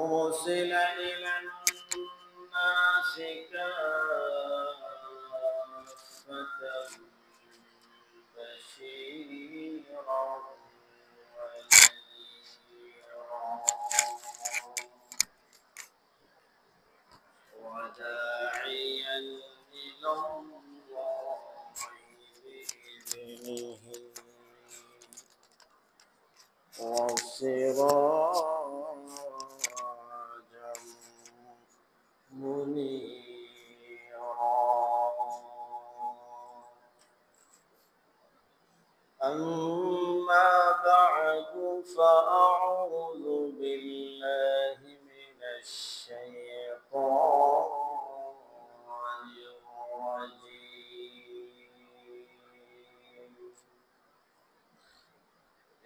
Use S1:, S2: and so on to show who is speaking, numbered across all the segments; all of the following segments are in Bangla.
S1: أرسل إلى الناس كافة بشيرا ونذيرا وداعيا إلى الله بإذنه وسراجا منيرا. أما بعد فأعوذ بالله من الشيطان الرجيم.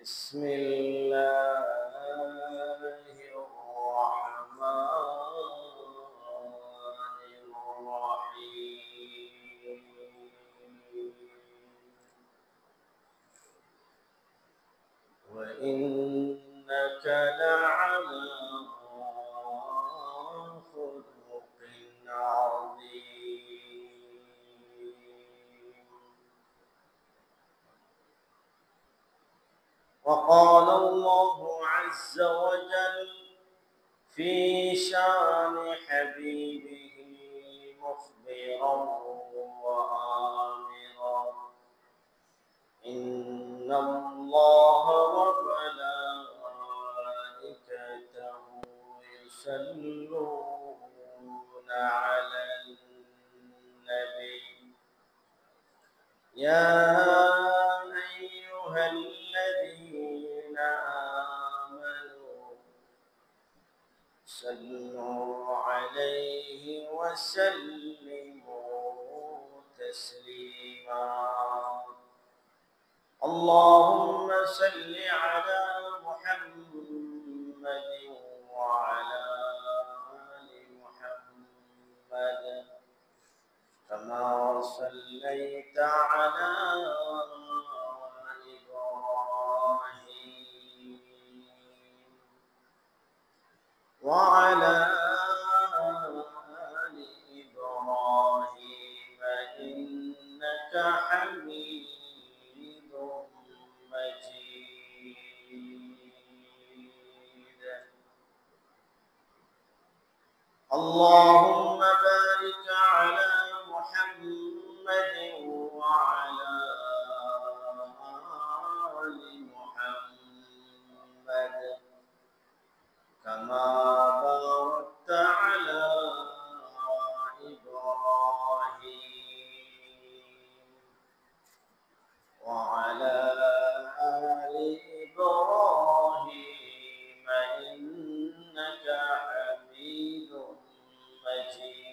S1: بسم الله الرحمن الرحيم. وإنك لعلى خلق عظيم. وقال الله عز وجل في شان حبيبه مخبرا وآمرا: إن الله وملائكته يصلون على النبي يا أيها الذين آمنوا صلوا عليه وسلموا تسليما. اللهم صل على محمد وعلى آل محمد كما صليت على إبراهيم وعلى آل إبراهيم إنك حميد مجيد. اللهم بارك على محمد وعلى آل محمد كما باركت على إبراهيم وعلى آل إبراهيم إنك حميد مجيد.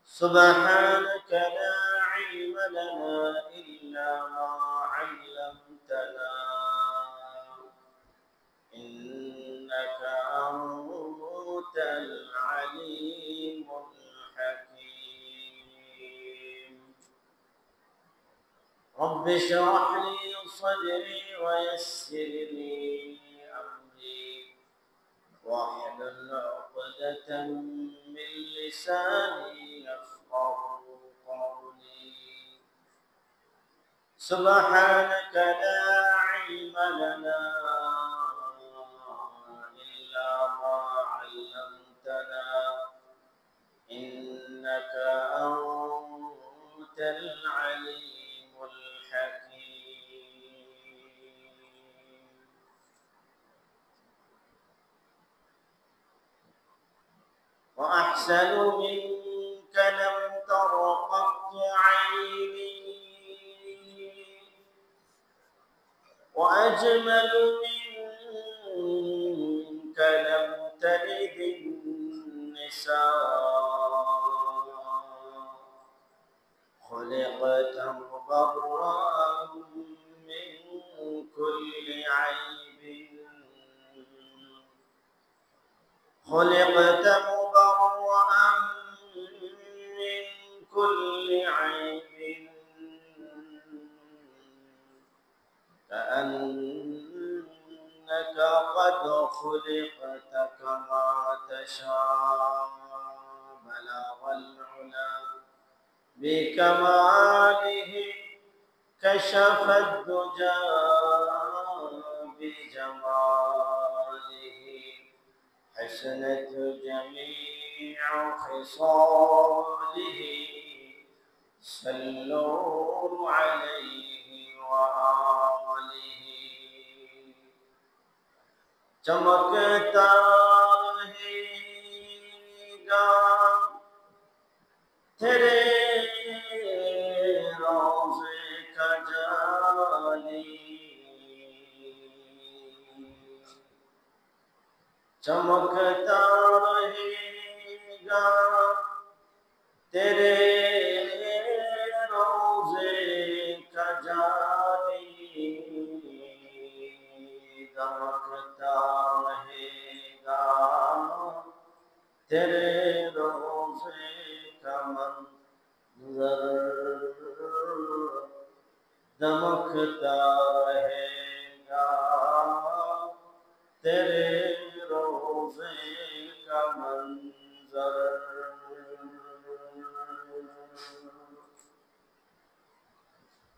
S1: سبحانك لا علم لنا إلا ما علمتنا إنك أنت العليم الحكيم. رب اشرح لي صدري ويسر لي أمري واحلل عقدة من لساني يفقه قولي. سبحانك لا علم لنا إلا ما علمتنا إنك أنت العليم الحكيم. وأحسن منك لم تر قط عيني وأجمل منك لم تلد النساء. خلقت مبرأ من كل عيب خلقت مبرأ من كل عيب كأنك قد خلقت كما تشاء بلغ العلا بكماله كشف الدجى بجماله حسنت جميع خصاله صلوا عليه وآله चमकता रहेगा तेरे रोज़े का जाली चमकता रहेगा तेरे रोज़े का जाली दमकता रहेगा तेरे रोज़े का मंज़र दमकता रहेगा तेरे रोज़े का मंज़र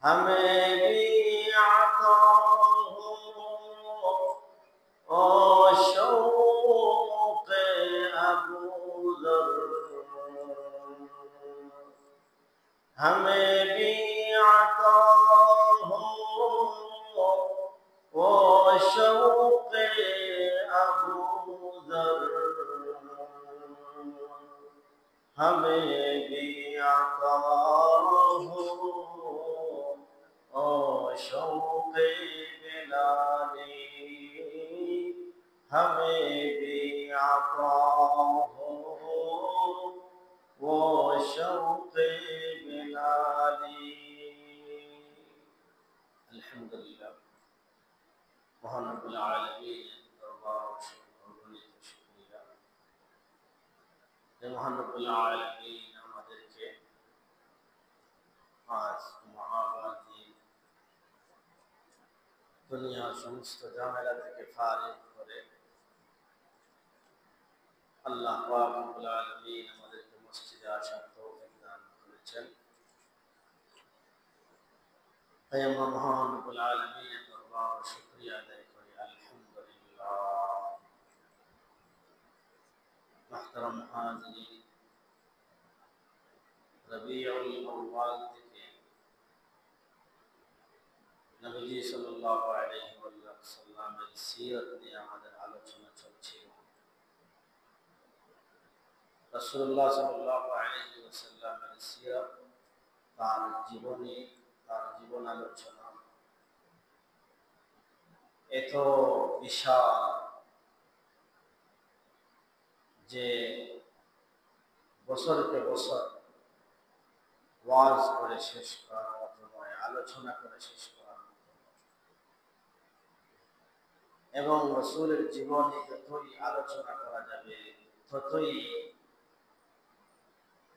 S1: हमें भी आता हो ओ शौक़ अबू ज़र हमें भी आता हो ओ शौक़ अबू ज़र हमें भी आता हो ओ शौक़ बिलाली हमें भी आता हो वो शौक़ बिलाली अल्हम्दुलिल्लाह महान रब्बुल आलमीन दरबार शुक्रिया যে মহান রব্বুল আলামিন আমাদেরকে আজ মহাবাদী দুনিয়ার সমস্ত ঝামেলা থেকে ফারিগ করে আল্লাহ পাক রব্বুল আলামিন আমাদেরকে মসজিদে আসার তৌফিক দান করেছেন। তাই আমরা মহান রব্বুল আলামিনের দরবারে শুকরিয়া আদায় করি আলহামদুলিল্লাহ। মুহতারাম হাজিরিন, রবিউল আউয়াল থেকে নবীজি সাল্লাল্লাহু আলাইহি ওয়াসাল্লামের সিরাত নিয়ে আমাদের আলোচনা চলছিল। রাসূলুল্লাহ সাল্লাল্লাহু আলাইহি ওয়াসাল্লামের সিরাত, তার জীবনী, তার জীবন আলোচনা এত বিশাল যে বছরকে বছর ওয়াজ করে শেষ করার মতো নয়, আলোচনা করে শেষ করার মতো। এবং রাসূলের জীবনী যতই আলোচনা করা যাবে ততই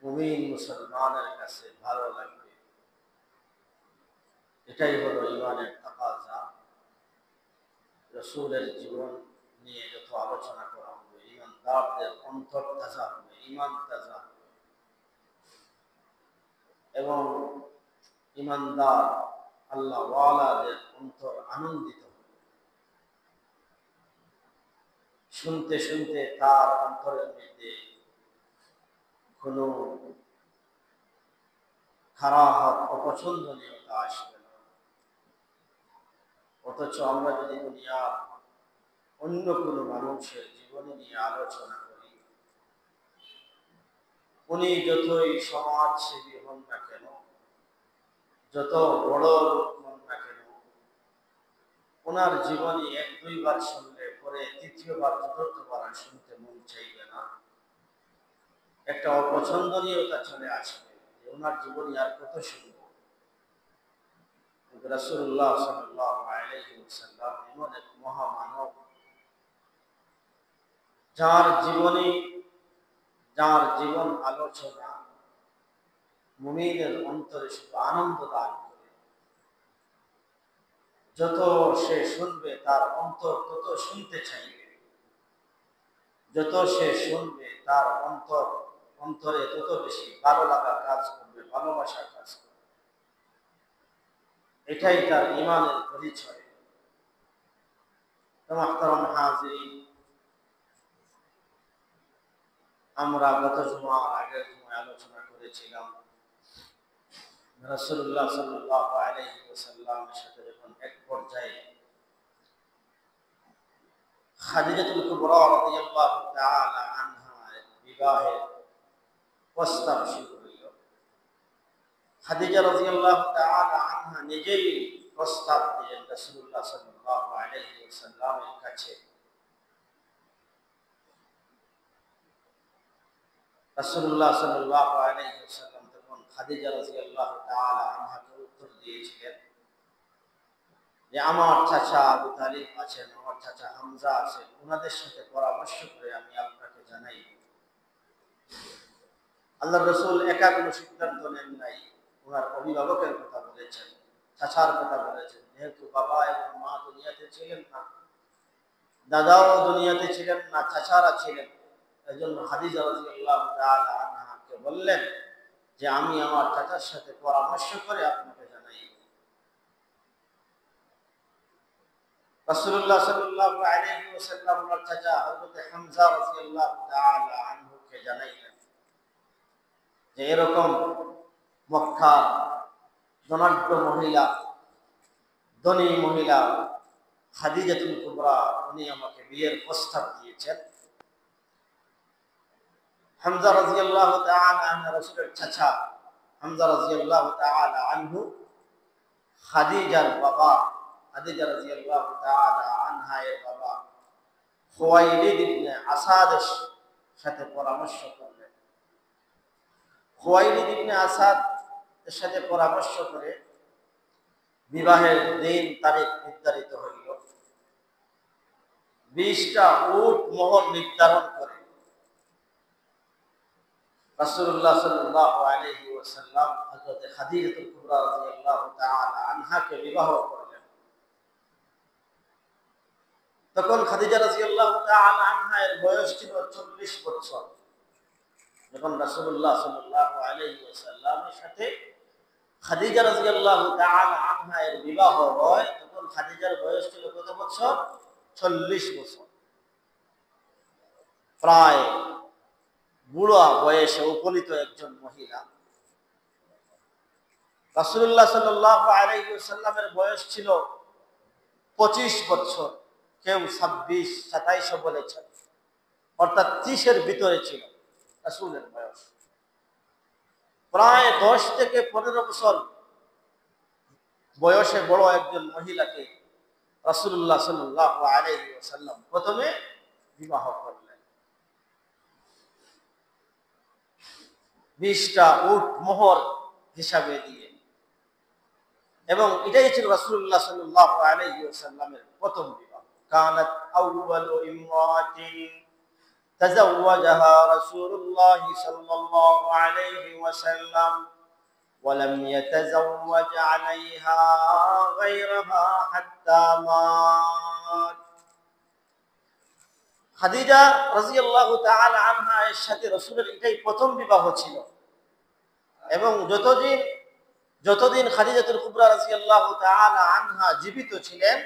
S1: মুমিন মুসলমানের কাছে ভালো লাগবে। এটাই হলো ঈমানের তাকাজা। রাসূলের জীবন নিয়ে যত আলোচনা করা হবে, ঈমানদারদের অন্তর তাজা হবে, ঈমান তাজা হবে এবং ঈমানদার আল্লাহ ওয়ালাদের অন্তর আনন্দিত হবে। শুনতে শুনতে তার অন্তরের মধ্যে কোনো খারাপ অপছন্দনীয়তা আসবে না। অথচ আমরা যদি দুনিয়ার অন্য কোনো মানুষের জীবনী নিয়ে আলোচনা করি, উনি যতই সমাজসেবী হন না কেন, যত বড় লোক হন না কেন, ওনার জীবনী এক দুইবার শুনলে পরে তৃতীয়বার চতুর্থবার শুনতে মন চাইবে না। একটা অপছন্দনীয়তা চলে আসবে যে ওনার জীবনী আর কত শুনব। রাসূলুল্লাহ সাল্লাল্লাহু আলাইহি ওয়াসাল্লাম এমন এক মহামানব, যার জীবনী, যার জীবন আলোচনা মুমিনের অন্তরে শুধু আনন্দ দান করে। যত সে শুনবে তার অন্তর তত শুনতে চাইবে, যত সে শুনবে তার অন্তরে তত বেশি ভালো লাগা কাজ করবে, ভালোবাসা কাজ করবে। এটাই তার ঈমানের পরিচয়। মুহতারাম হাজিরিন, আমরা গত জুমার আগের জুমায় আলোচনা করেছিলাম রাসূলুল্লাহ সাল্লাল্লাহু আলাইহি ওয়াসাল্লামের সাথে যখন এক পর্যায়ে খাদিজাতুল কুবরা রাদিয়াল্লাহু তাআলা আনহা বিবাহের প্রস্তাব শুরু হইল। খাদিজা রাদিয়াল্লাহু তাআলা আনহা নিজেই প্রস্তাব দিলেন রাসূলুল্লাহ সাল্লাল্লাহু আলাইহি ওয়াসাল্লামের কাছে। রাসূলুল্লাহ সাল্লাল্লাহু আলাইহি ওয়াসাল্লাম তখন খাদিজা রাদিয়াল্লাহু তাআলা আনহাকে উত্তর দিয়েছিলেন যে আমার চাচা আবু তালিব আছেন, আমার চাচা হামজা আছেন, ওনাদের সাথে পরামর্শ করে আমি আপনাকে জানাই। আল্লাহ রাসূল একা কোনো সিদ্ধান্ত নেন নাই, ওনার অভিভাবকের কথা বলেছেন, চাচার কথা বলেছেন। যেহেতু বাবা এবং মা দুনিয়াতে ছিলেন না, দাদাও দুনিয়াতে ছিলেন না, চাচারা ছিলেন, এজন্য খাদিজা রাদিয়াল্লাহু তাআলা আনহাকে বললেন যে আমি আমার চাচার সাথে পরামর্শ করে আপনাকে জানাই। রাসূলুল্লাহ সাল্লাল্লাহু আলাইহি ওয়াসাল্লাম ওনার চাচা হযরত হামজা রাদিয়াল্লাহু তাআলা আনহুকে জানাইলেন যে এরকম মক্কার ধনাঢ্য মহিলা, ধনী মহিলা খাদিজাতুল কুবরা উনি আমাকে বিয়ের প্রস্তাব দিয়েছেন। হামজা রাদিয়াল্লাহু তাআলা আনহু রাসূলের চাচা, হামজা রাদিয়াল্লাহু তাআলা আনহু খাদিজার বাবা, খাদিজা রাদিয়াল্লাহু তাআলা আনহা এর বাবা খুয়াইলিদ ইবনে আসাদের সাথে পরামর্শ করলেন। খুয়াইলিদ ইবনে আসাদ এর সাথে পরামর্শ করে বিবাহের দিন তারিখ নির্ধারিত হইল। 20টা উট মোহর নির্ধারণ করে রাসূলুল্লাহ সাল্লাল্লাহু আলাইহি ওয়াসাল্লাম হযরত খাদিজাতুল কুবরা রাদিয়াল্লাহু তাআলা আনহাকে বিবাহ করলেন। তখন খাদিজা রাদিয়াল্লাহু তাআলা আনহা এর বয়স ছিল 40 বছর। যখন রাসূলুল্লাহ সাল্লাল্লাহু আলাইহি ওয়াসাল্লামের সাথে খাদিজা রাদিয়াল্লাহু তাআলা আনহা এর বিবাহ হয়, তখন খাদিজার বয়স ছিল কত বছর? 40 বছর। প্রায় বুড়া বয়সে উপনীত একজন মহিলা। রাসূলুল্লাহ সাল্লাল্লাহু আলাইহি ওয়াসাল্লামের বয়স ছিল 25 বছর, কেউ 26, 27 বলেছেন, অর্থাৎ 30 এর ভিতরে ছিল রাসূলের বয়স। প্রায় 10 থেকে 15 বছর বয়সে বড় একজন মহিলাকে রাসূলুল্লাহ সাল্লাল্লাহু আলাইহি ওয়াসাল্লাম প্রথমে বিবাহ করলেন। 20টা উট মোহর হিসাবে দিয়ে, এবং এটাই ছিল রাসূলুল্লাহ সাল্লাল্লাহু আলাইহি ওয়াসাল্লামের প্রথম বিবাহ। কানাত আউয়ালু ইমরাতিন তাযাওয়াজাহা রাসূলুল্লাহ সাল্লাল্লাহু আলাইহি ওয়াসাল্লাম ওয়া লাম ইয়াতাযাওয়াজ আলাইহা গায়রাহা হাত্তা মাত। খাদিজা রাদিয়াল্লাহু তাআলা আনহা এর সাথে রাসূলের এটাই প্রথম বিবাহ ছিল, এবং যতদিন খাদিজাতুল কুবরা রাদিয়াল্লাহু তাআলা আনহা জীবিত ছিলেন,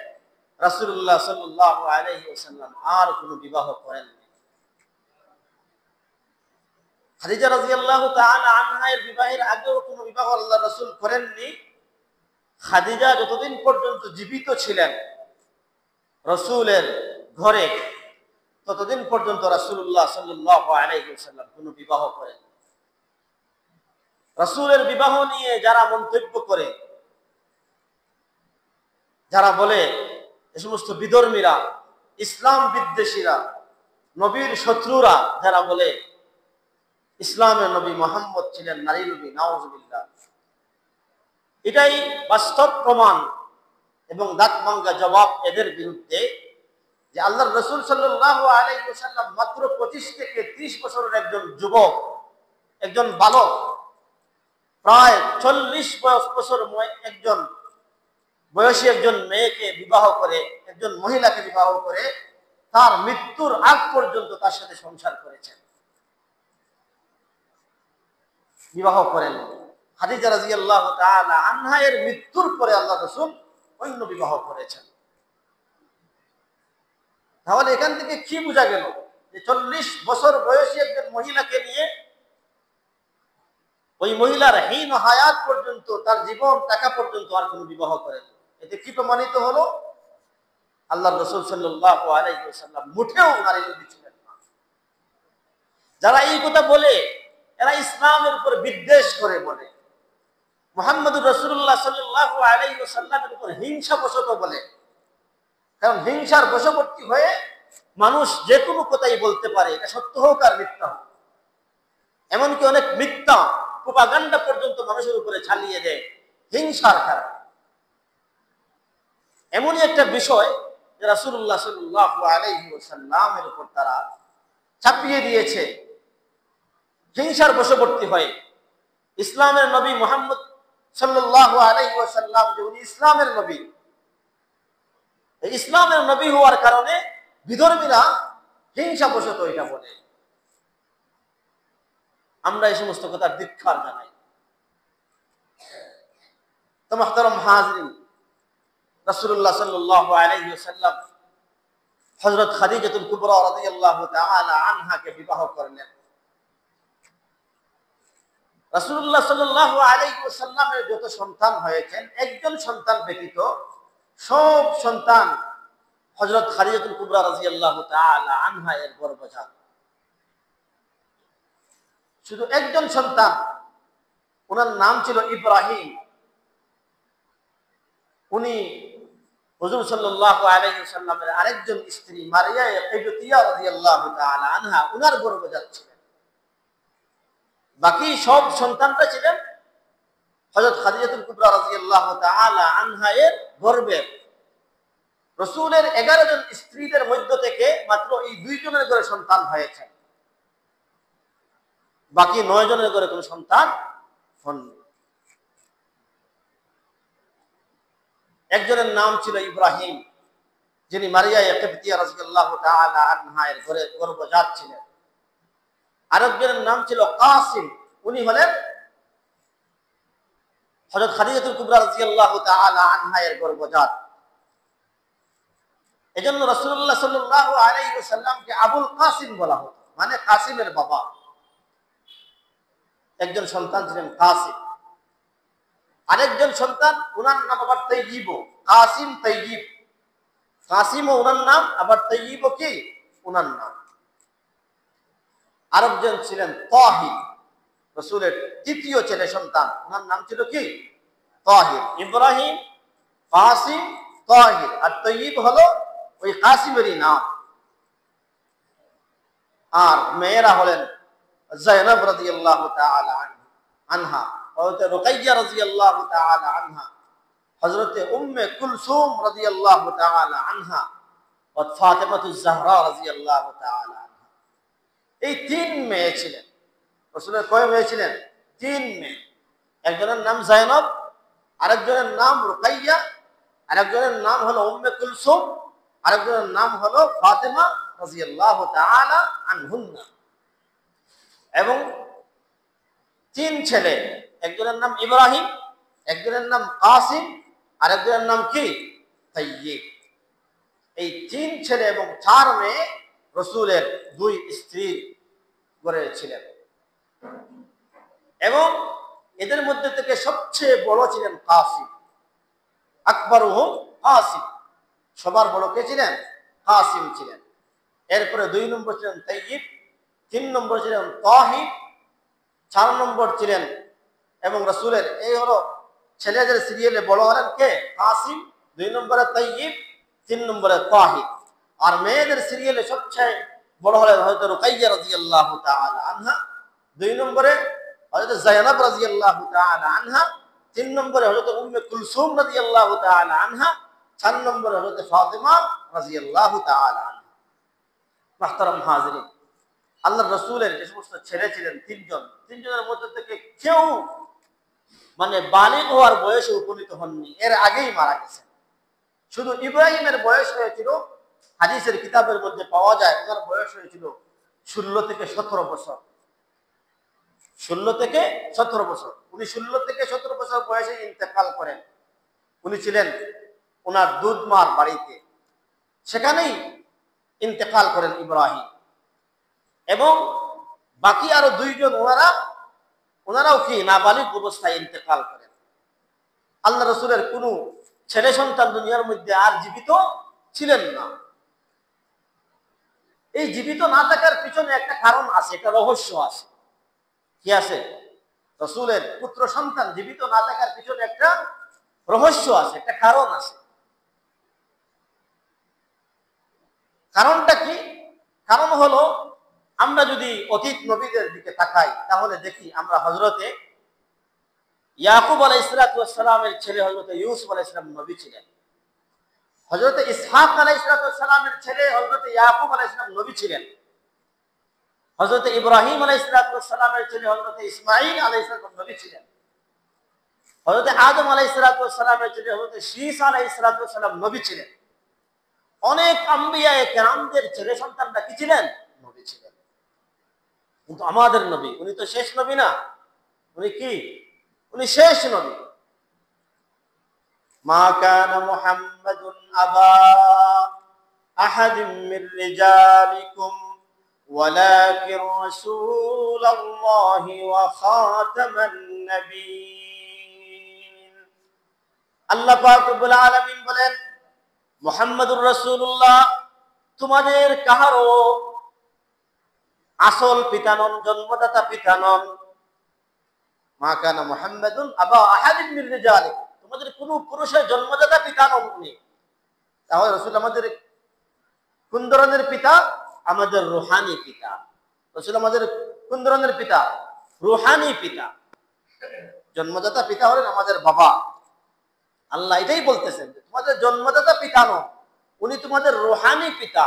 S1: রাসূলুল্লাহ সাল্লাল্লাহু আলাইহি ওয়াসাল্লাম আর কোনো বিবাহ করেননি। খাদিজা রাদিয়াল্লাহু তাআলা আনহা এর বিবাহের আগেও কোনো বিবাহ আল্লাহর রাসূল করেননি। খাদিজা যতদিন পর্যন্ত জীবিত ছিলেন রাসূলের ঘরে, ততদিন পর্যন্ত রাসূলুল্লাহ সাল্লাল্লাহু আলাইহি ওয়াসাল্লাম কোনো বিবাহ করেন। রাসূলের বিবাহ নিয়ে যারা মন্তব্য করে, যারা বলে, এই সমস্ত বিধর্মীরা, ইসলাম বিদ্বেষীরা, নবীর শত্রুরা যারা বলে ইসলামের নবী মুহাম্মদ ছিলেন নারী নবী, নাউযুবিল্লাহ, এটাই বাস্তব প্রমাণ এবং দাঁত ভাঙ্গা জবাব এদের বিরুদ্ধে যে আল্লাহর রাসূল সাল্লাল্লাহু আলাইহি ওয়াসাল্লাম মাত্র 25 থেকে 30 বছরের একজন যুবক, একজন বালক, প্রায় 40 বছর একজন বয়সী একজন মেয়েকে বিবাহ করে, একজন মহিলাকে বিবাহ করে তার মৃত্যুর আগ পর্যন্ত তার সাথে সংসার করেছেন, বিবাহ করেন। খাদিজা রাদিয়াল্লাহু তাআলা আনহা এর মৃত্যুর পরে আল্লাহ রাসূল অন্য বিবাহ করেছেন। তাহলে এখান থেকে কি বোঝা গেল যে 40 বছর বয়সী একজন মহিলাকে নিয়ে ওই মহিলার হীন হায়াত পর্যন্ত, তার জীবন টাকা পর্যন্ত আর কোনো বিবাহ করেন। এতে কি প্রমাণিত হলো? আল্লাহ রাসূল সাল্লাল্লাহু আলাইহি ওয়াসাল্লাম মুঠেও নারী লোভী ছিলেন না। যারা এই কথা বলে এরা ইসলামের উপর বিদ্বেষ করে বলে, মুহাম্মদুর রাসূলুল্লাহ সাল্লাল্লাহু আলাইহি ওয়াসাল্লামের উপর হিংসাবশত বলে। কারণ হিংসার বশবর্তী হয়ে মানুষ যে কোনো কথাই বলতে পারে, এটা সত্য হোক আর মিথ্যা হোক। এমনকি অনেক মিথ্যা প্রোপাগান্ডা পর্যন্ত মানুষের উপরে চালিয়ে দেয় হিংসার কারণে। এমনই একটা বিষয় যে রাসূলুল্লাহ সাল্লাল্লাহু আলাইহি ওয়াসাল্লামের উপর তারা চাপিয়ে দিয়েছে হিংসার বশবর্তী হয়ে। ইসলামের নবী মুহাম্মদ সাল্লাল্লাহু আলাইহি ওয়াসাল্লাম যে উনি ইসলামের নবী, এই ইসলামের নবী হওয়ার কারণে বিধর্মীরা হিংসাবশত এটা বলে। আমরা এই সমস্ত কথার ধিক্কার জানাই। তো মুহতারাম হাজরিন, রাসূলুল্লাহ সাল্লাল্লাহু আলাইহি ওয়াসাল্লাম হযরত খাদিজাতুল কুবরা রাদিয়াল্লাহু তাআলা আনহাকে বিবাহ করলেন। রাসূলুল্লাহ সাল্লাল্লাহু আলাইহি ওয়াসাল্লামের যত সন্তান হয়েছেন, একজন সন্তান ব্যতীত সব সন্তান হযরত খাদিজাতুল কুবরা রাদিয়াল্লাহু তাআলা আনহা এর গর্ভজাত। শুধু একজন সন্তান, ওনার নাম ছিল ইব্রাহিম। উনি হুজুর সাল্লাল্লাহু আলাইহি ওয়াসাল্লামের আরেকজন স্ত্রী মারিয়া কিবতিয়া রাদিয়াল্লাহু তাআলা আনহা, ওনার গর্ভজাত ছিলেন। বাকি সব সন্তানরা ছিলেন হযরত খাদিজাতুল কুবরা রাদিয়াল্লাহু তাআলা আনহা এর গর্ভের। রাসূলের 11 জন স্ত্রীদের মধ্য থেকে মাত্র এই 2 জনের ঘরে সন্তান হয়েছে, বাকি 9 জনের ঘরে কোনো সন্তান হয়নি। একজনের নাম ছিল ইব্রাহিম, যিনি মারিয়া কিবতিয়া রাদিয়াল্লাহু তাআলা আনহা এর ঘরে গর্ভজাত ছিলেন। আরেকজনের নাম ছিল কাসিম, উনি হলেন হযরত খাদিজাতুল কুবরা রাদিয়াল্লাহু তাআলা আনহা এর গর্ভজাত। এজন্য রাসূলুল্লাহ সাল্লাল্লাহু আলাইহি ওয়াসাল্লামকে আবুল কাসিম বলা হতো, মানে কাসিমের বাবা। একজন সন্তান ছিলেন কাসিম, আরেকজন সন্তান ওনার নাম আবার তাইয়িব, কাসিম তাইয়িব। কাসিমও ওনার নাম, আবার তাইয়িবও কি ওনার নাম। আরেকজন ছিলেন তাহির, রাসূলের তৃতীয় ছেলে সন্তান, ওনার নাম ছিল কি তাহির। ইব্রাহিম, কাসিম, তাহির, আর তাইয়িব হলো ওই কাসিমেরই নাম। আর মেয়েরা হলেন যায়েনব রাদিয়াল্লাহু তাআলা আনহা, হযরত রুকাইয়া রাদিয়াল্লাহু তাআলা আনহা, হযরত উম্মে কুলসুম রাদিয়াল্লাহু তাআলা আনহা ও ফাতিমাতুজ জাহরা রাদিয়াল্লাহু তাআলা আনহা। এই 3 মেয়ে ছিলেন রাসূলের। কয় মেয়ে ছিলেন? 3 মেয়ে। একজনের নাম যায়েনব, আরেকজনের নাম রুকাইয়া, আরেকজনের নাম হলো উম্মে কুলসুম, আরেকজনের নাম হলো ফাতিমা রাদিয়াল্লাহু তাআলা আনহুন্না। এবং 3 ছেলে, একজনের নাম ইব্রাহিম, একজনের নাম কাসিম, আরেকজনের নাম কি তাইয়িব। এই 3 ছেলে এবং 4 মেয়ে রাসূলের 2 স্ত্রীর ঘরে ছিলেন। এবং এদের মধ্যে থেকে সবচেয়ে বড় ছিলেন কাসিম, আকবরুহুম কাসিম। সবার বড় কে ছিলেন? কাসিম ছিলেন। এরপরে 2 নম্বর ছিলেন তাইয়িব, 3 নম্বর ছিলেন তাহির, 4 নম্বর ছিলেন, এবং রাসূলের এই হলো ছেলেদের সিরিয়ালে বড় হলেন কে? কাসিম, 2 নম্বরে তাইয়িব, 3 নম্বরে তাহির। আর মেয়েদের সিরিয়ালে সবচেয়ে বড় হলেন হযরত রুকাইয়া রাদিয়াল্লাহু তাআলা আনহা, 2 নম্বরে হযরত যায়েনব রাদিয়াল্লাহু তাআলা আনহা, 3 নম্বরে হযরত উম্মে কুলসুম রাদিয়াল্লাহু তাআলা আনহা, 4 নম্বরে হযরত ফাতিমা রাদিয়াল্লাহু তাআলা আনহা। মুহতারাম হাজিরিন, আল্লাহর রাসূলের যে সমস্ত ছেলে ছিলেন 3 জন, 3 জনের মধ্যে থেকে কেউ মানে বালিগ হওয়ার বয়সে উপনীত হননি, এর আগেই মারা গেছেন। শুধু ইব্রাহিমের বয়স হয়েছিল, হাদিসের কিতাবের মধ্যে পাওয়া যায় ওনার বয়স হয়েছিল 16 থেকে 17 বছর। 16 থেকে 17 বছর। উনি 16 থেকে 17 বছর বয়সে ইন্তেকাল করেন। উনি ছিলেন ওনার দুধমার বাড়িতে, সেখানেই ইন্তেকাল করেন ইব্রাহিম। এবং বাকি আরো দুইজন ওনারাও কি নাবালিগ অবস্থায় ইন্তেকাল করেন। আল্লাহ রসুলের কোনো ছেলে সন্তান দুনিয়ার মধ্যে আর জীবিত ছিলেন না। এই জীবিত না থাকার পিছনে একটা কারণ আছে, একটা রহস্য আছে। কি আছে? রসুলের পুত্র সন্তান জীবিত না থাকার পিছনে একটা রহস্য আছে, একটা কারণ আছে। কারণটা কি? কারণ হলো, আমরা যদি অতীত নবীদের দিকে তাকাই তাহলে দেখি আমরা হযরতে ইয়াকুব আলাইহিস সালামের ছেলে হযরতে ইউসুফ আলাইহিস সালাম নবী ছিলেন। হযরতে ইসহাক আলাইহিস সালামের ছেলে হযরতে ইয়াকুব আলাইহিস সালাম নবী ছিলেন। হযরতে ইব্রাহিম আলাইহিস সালামের ছেলে হযরতে ইসমাঈল আলাইহিস সালাম নবী ছিলেন। হযরতে আদম আলাইহিস সালামের ছেলে হযরতে শীস আলাইহিস সালাম নবী ছিলেন। অনেক আম্বিয়ায়ে কেরামদের ছেলে সন্তানরা কি ছিলেন? নবী ছিলেন। কিন্তু আমাদের নবী, উনি তো শেষ নবী না। উনি কি? উনি শেষ নবী। মা কানা মুহাম্মাদুন আবা আহাদিম মির রিজালিকুম ওয়ালাকিন রাসূলুল্লাহি ওয়া খাতামান নবিয়্যিন। আল্লাহ পাক রব্বুল আলামিন বলেন, মুহাম্মাদুর রাসূলুল্লাহ তোমাদের কাহারও আসল পিতা নন, জন্মদাতা পিতা নন। মা কানা মুহাম্মাদুন আবা আহাদিম মির রিজালিকুম, তোমাদের কোন পুরুষের জন্মদাতা পিতা নন উনি। তাহলে রাসূল আমাদের কোন ধরনের পিতা? আমাদের রূহানি পিতা। রাসূল আমাদের কোন ধরনের পিতা? রূহানি পিতা। জন্মদাতা পিতা হলেন আমাদের বাবা। আল্লাহ এটাই বলতেছেন, তোমাদের জন্মদাতা পিতা নন, উনি তোমাদের রূহানি পিতা।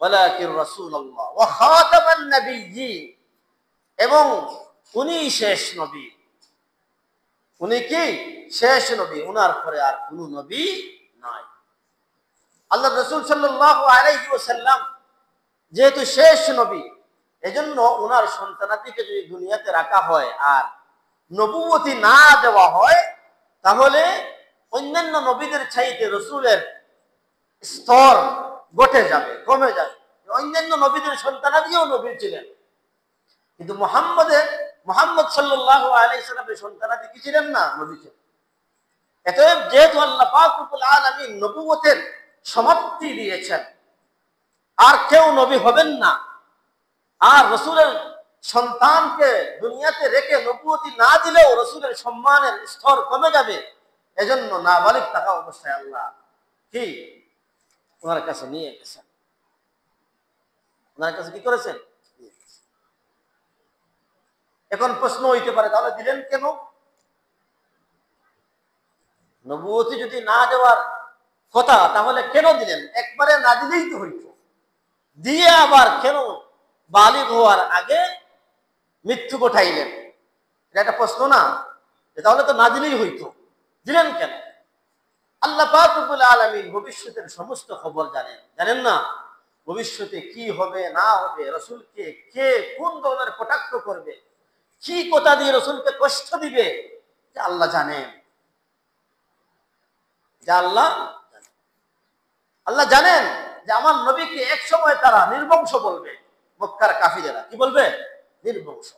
S1: ওয়ালাকিন রাসূলুল্লাহ ওয়া খাতামান নাবিয়্যিন, এবং উনি শেষ নবী। উনি কি? শেষ নবী। উনার পরে আর কোন নবী নাই। আল্লাহ রাসূল সাল্লাল্লাহু আলাইহি ওয়াসাল্লাম যেহেতু শেষ নবী, এজন্য উনার সন্তানাদিকে যদি দুনিয়াতে রাখা হয় আর নবুয়তি না দেওয়া হয়, তাহলে অন্যান্য নবীদের চাইতে রাসূলের স্তর ঘটে যাবে, কমে যাবে। অন্যান্য নবীদের সন্তানাদিও নবী ছিলেন, কিন্তু মুহাম্মদ সাল্লাল্লাহু আলাইহি সাল্লামের সন্তানাদি কি ছিলেন না? নবী ছিলেন। অতএব যেহেতু আল্লাহ পাক রব্বুল আলামিন নবুয়তের সমাপ্তি দিয়েছেন, আর কেউ নবী হবেন না, আর রাসূলের সন্তানকে দুনিয়াতে রেখে নবুয়তি না দিলেও রাসূলের সম্মানের স্তর কমে যাবে। এজন্য নাবালিগ থাকা অবস্থায় আল্লাহ কি ওনার কাছে নিয়ে গেছেন। ওনার কাছে কি করেছেন? এখন প্রশ্ন হইতে পারে, তাহলে দিলেন কেন? নবুয়তি যদি না দেওয়ার কথা, তাহলে কেন দিলেন? একবারে না দিলেই তো হইতো। দিয়ে আবার কেন বালিগ হওয়ার আগে মৃত্যু ঘটাইলেন? এটা একটা প্রশ্ন না? তাহলে তো না দিলেই হইতো, দিলেন কেন? আল্লাহ পাক রব্বুল আলামিন ভবিষ্যতের সমস্ত খবর জানেন। জানেন না ভবিষ্যতে কি হবে না হবে, রাসূলকে কে কোন ধরনের কটাক্ষ করবে, কি কথা দিয়ে রাসূলকে কষ্ট দিবে, যা আল্লাহ জানেন। যা আল্লাহ জানেন যে আমার নবীকে এক সময় তারা নির্বংশ বলবে। মক্কার কাফিরেরা কি বলবে? নির্বংশ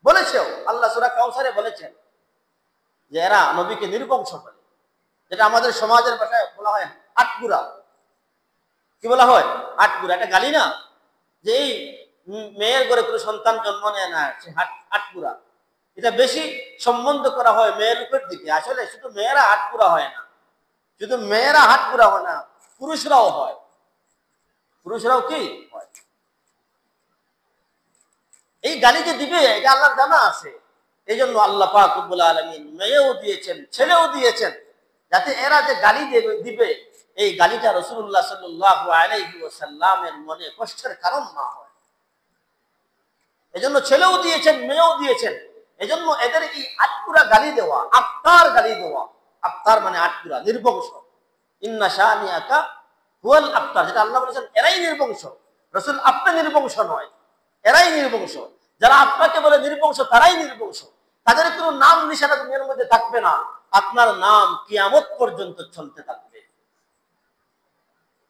S1: বলেছেও। আল্লাহ সূরা কাউসারে বলেছেন যে এরা নবীকে নির্বংশ বলে, যেটা আমাদের সমাজের ভাষায় বলা হয় আটগুরা। কি বলা হয়? আটগুরা। এটা গালি না যে এই মেয়ের ঘরে কোনো সন্তান জন্ম নেয় না, সে আটগুরা। এটা বেশি সম্বন্ধ করা হয় মেয়ের উপর দিকে। আসলে শুধু মেয়েরা আটগুরা হয় না, শুধু মেয়েরা হাটগুরা হয় না, পুরুষরাও হয়। পুরুষরাও কি হয়? এই গালি যে দিবে এটা আল্লাহর জানা আছে। এই জন্য আল্লাহ পাক রব্বুল আলামিন মেয়েও দিয়েছেন, ছেলেও দিয়েছেন, যাতে এরা যে গালি দিবে, এই গালিটা রাসূলুল্লাহ সাল্লাল্লাহু আলাইহি ওয়াসাল্লামের মনে কষ্টের কারণ না হয়। এজন্য ছেলেও দিয়েছেন, মেয়েও দিয়েছেন। এজন্য এদের এই আটকুরা গালি দেওয়া, আফতার গালি দেওয়া, আফতার মানে আটকুরা, নির্বংশ। ইন্না শানিআকা হুয়াল আফতার, যেটা আল্লাহ বলেছেন এরাই নির্বংশ। রাসূল আপনি নির্বংশ নয়, এরাই নির্বংশ। যারা আপনাকে বলে নির্বংশ তারাই নির্বংশ। তাদের কোনো নাম নিশানা দুনিয়ার মধ্যে থাকবে না, আপনার নাম কিয়ামত পর্যন্ত চলতে থাকবে।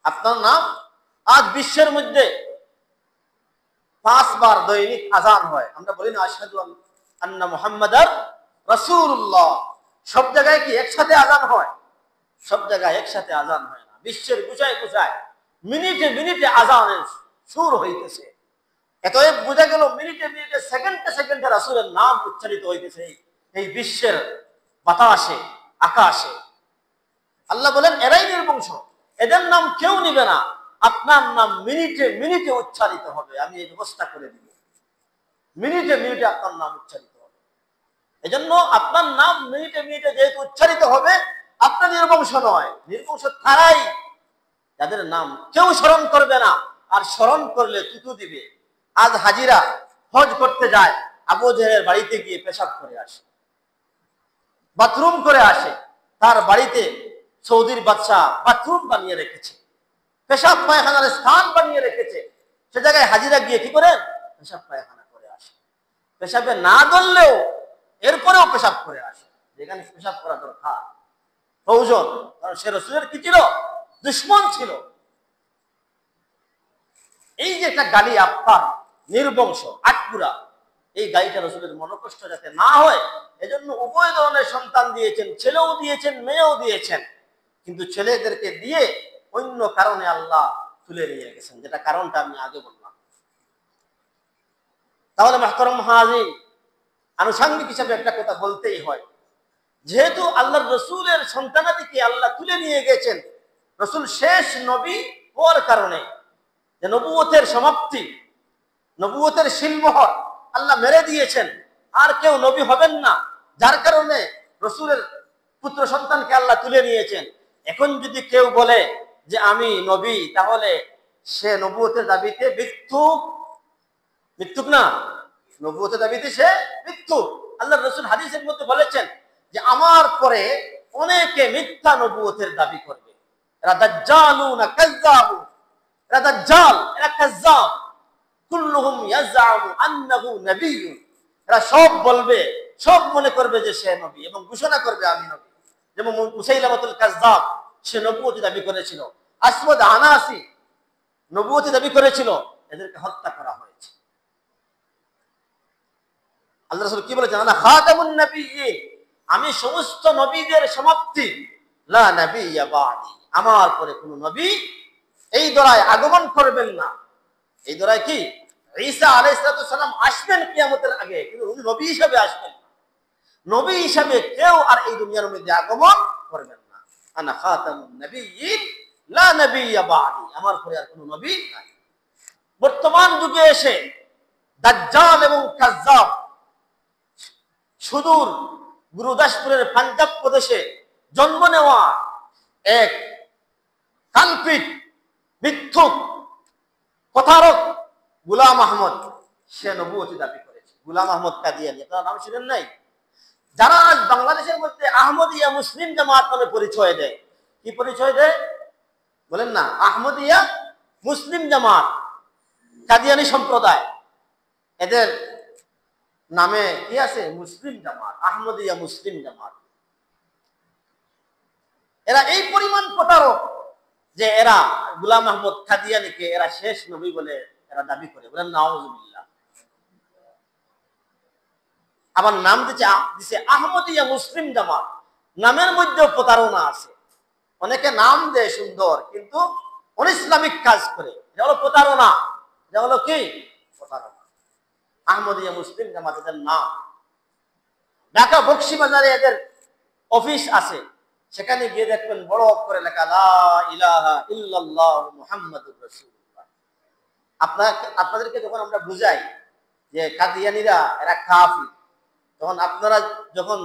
S1: আপনার নাম, আজ বিশ্বের মধ্যে 5 বার দৈনিক আযান হয়, আমরা বলি না আশহাদু আন্না মুহাম্মাদার রাসূলুল্লাহ। সব জায়গায় কি একসাথে আযান হয়? সব জায়গায় একসাথে আযান হয় না। বিশ্বের গুছায় গুছায় মিনিটে মিনিটে আযানের সুর হইতেছে। এতএব বোঝা গেল মিনিটে মিনিটে সেকেন্ডে সেকেন্ডে রাসূলের নাম উচ্চারিত হইতেছে এই বিশ্বের বাতাসে, আকাশে। আল্লাহ বলেন এরাই নির্বংশ, এদের নাম কেউ নিবে না, আপনার নাম মিনিটে মিনিটে উচ্চারিত হবে, আমি এই ব্যবস্থা করে দিব। মিনিটে মিনিটে আপনার নাম উচ্চারিত হবে। এজন্য আপনার নাম মিনিটে মিনিটে যেহেতু উচ্চারিত হবে, আপনার নির্বংশ নয়, নির্বংশ তারাই যাদের নাম কেউ স্মরণ করবে না, আর স্মরণ করলে তুতু দিবে। আজ হাজিরা হজ করতে যায়, আবু জেহেলের বাড়িতে গিয়ে পেশাব করে আসে, বাথরুম করে আসে। তার বাড়িতে সৌদির বাদশাহ বাথরুম বানিয়ে রেখেছে, পেশাব পায়খানার স্থান বানিয়ে রেখেছে। সে জায়গায় হাজিরা গিয়ে কি করেন? পেশাব পায়খানা করে আসে। পেশাবে না ধরলেও এরপরেও পেশাব করে আসে, যেখানে পেশাব করা দরকার, প্রয়োজন। কারণ সে রাসূলের কি ছিল? দুশমন ছিল। এই যে একটা গালি, আফতার, নির্বংশ, আটপুরা, এই গালিটা রাসূলের মনোকষ্ট যাতে না হয়, এজন্য উভয় ধরনের সন্তান দিয়েছেন, ছেলেও দিয়েছেন, মেয়েও দিয়েছেন। কিন্তু ছেলেদেরকে দিয়ে অন্য কারণে আল্লাহ তুলে নিয়ে গেছেন, যেটা কারণটা আমি আগে বললাম। তাহলে মুহতারাম হাজির, আনুষঙ্গিক হিসাবে একটা কথা বলতেই হয়, যেহেতু আল্লাহর রাসূলের সন্তানাদিকে আল্লাহ তুলে নিয়ে গেছেন, রাসূল শেষ নবী হওয়ার কারণে, যে নবুয়তের সমাপ্তি, নবুয়তের শিলমোহর আল্লাহ মেরে দিয়েছেন, আর কেউ নবী হবেন না, যার কারণে রাসূলের পুত্র সন্তানকে আল্লাহ তুলে নিয়েছেন। এখন যদি কেউ বলে যে আমি নবী, তাহলে সে নবুয়তের দাবিতে মিথ্যুক, মিথ্যুক না, নবুয়তের দাবিতে সে মিথ্যুক। আল্লাহর রাসূল হাদিসের মধ্যে বলেছেন যে আমার পরে অনেকে মিথ্যা নবুয়তের দাবি করবে, এরা দাজ্জালুনা কাযযাবুন, এরা দাজ্জাল, এরা কাযযাব, কুল্লুহুম ইয়াজআমু আন্নাহু নাবিয়্যুন, এরা সব বলবে, সব মনে করবে যে সে নবী, এবং ঘোষণা করবে আমি নবী। যেমন মুসাইলামাতুল কাযযাব, সে নবুয়তি দাবি করেছিল। আসওয়াদ আনাসি নবুয়তি দাবি করেছিল, এদেরকে হত্যা করা হয়েছে। আল্লাহ রাসূল কি বলেছেন? আনা খাতামুন নাবিয়্যিন, আমি সমস্ত নবীদের সমাপ্তি, লা নাবিয়্যা বাদি, আমার পরে কোন নবী এই দরায় আগমন করবেন না। এই দরায় কি ঈসা আলাইহিস সালাম আসবেন কিয়ামতের আগে, কিন্তু উনি নবী হিসেবে আসবেন না। নবী হিসেবে কেউ আর এই দুনিয়ার মধ্যে আগমন করবেন না। আনা খাতামুন নাবিয়্যিন লা নাবিয়্যা বাদি, আমার পরে আর কোন নবী নাই। বর্তমান যুগে এসে দাজ্জাল এবং কাযযাব সুদূর গুরুদাসপুরের পাঞ্জাব প্রদেশে জন্ম নেওয়া এক কাল্পিত, মিথ্যুক, প্রতারক গোলাম আহমদ, সে নবুয়তি দাবি করেছে। গোলাম আহমদ কাদিয়ানী, আপনারা নাম শুনেন নাই? যারা আজ বাংলাদেশের মধ্যে আহমদিয়া মুসলিম জামাত নামে পরিচয় দেয়, কি পরিচয় দেয় বলেন না? আহমদিয়া মুসলিম জামাত, কাদিয়ানী সম্প্রদায়, এদের নামে কি আছে? মুসলিম জামাত, আহমদিয়া মুসলিম জামাত। এরা এই পরিমাণ প্রতারক যে এরা গোলাম আহমদ কাদিয়ানীকে এরা শেষ নবী বলে এরা দাবি করে, বলেন নাউজুবিল্লাহ। আবার নাম দিছে আহমদিয়া মুসলিম জামাত, নামের মধ্যেও প্রতারণা আছে। অনেকে নাম দেয় সুন্দর, কিন্তু অনিসলামিক কাজ করে, এটা হলো প্রতারণা। এটা হলো কি? প্রতারণা। আহমদিয়া মুসলিম জামাত এদের নাম। ঢাকা বকশীবাজারে এদের অফিস আছে, সেখানে গিয়ে দেখবেন বড় করে লেখা লা ইলাহা ইল্লাল্লাহ মুহাম্মাদুর রাসূলুল্লাহ। আপনাদেরকে যখন আমরা বুঝাই যে কাদিয়ানীরা এরা কাফির, তখন আপনারা যখন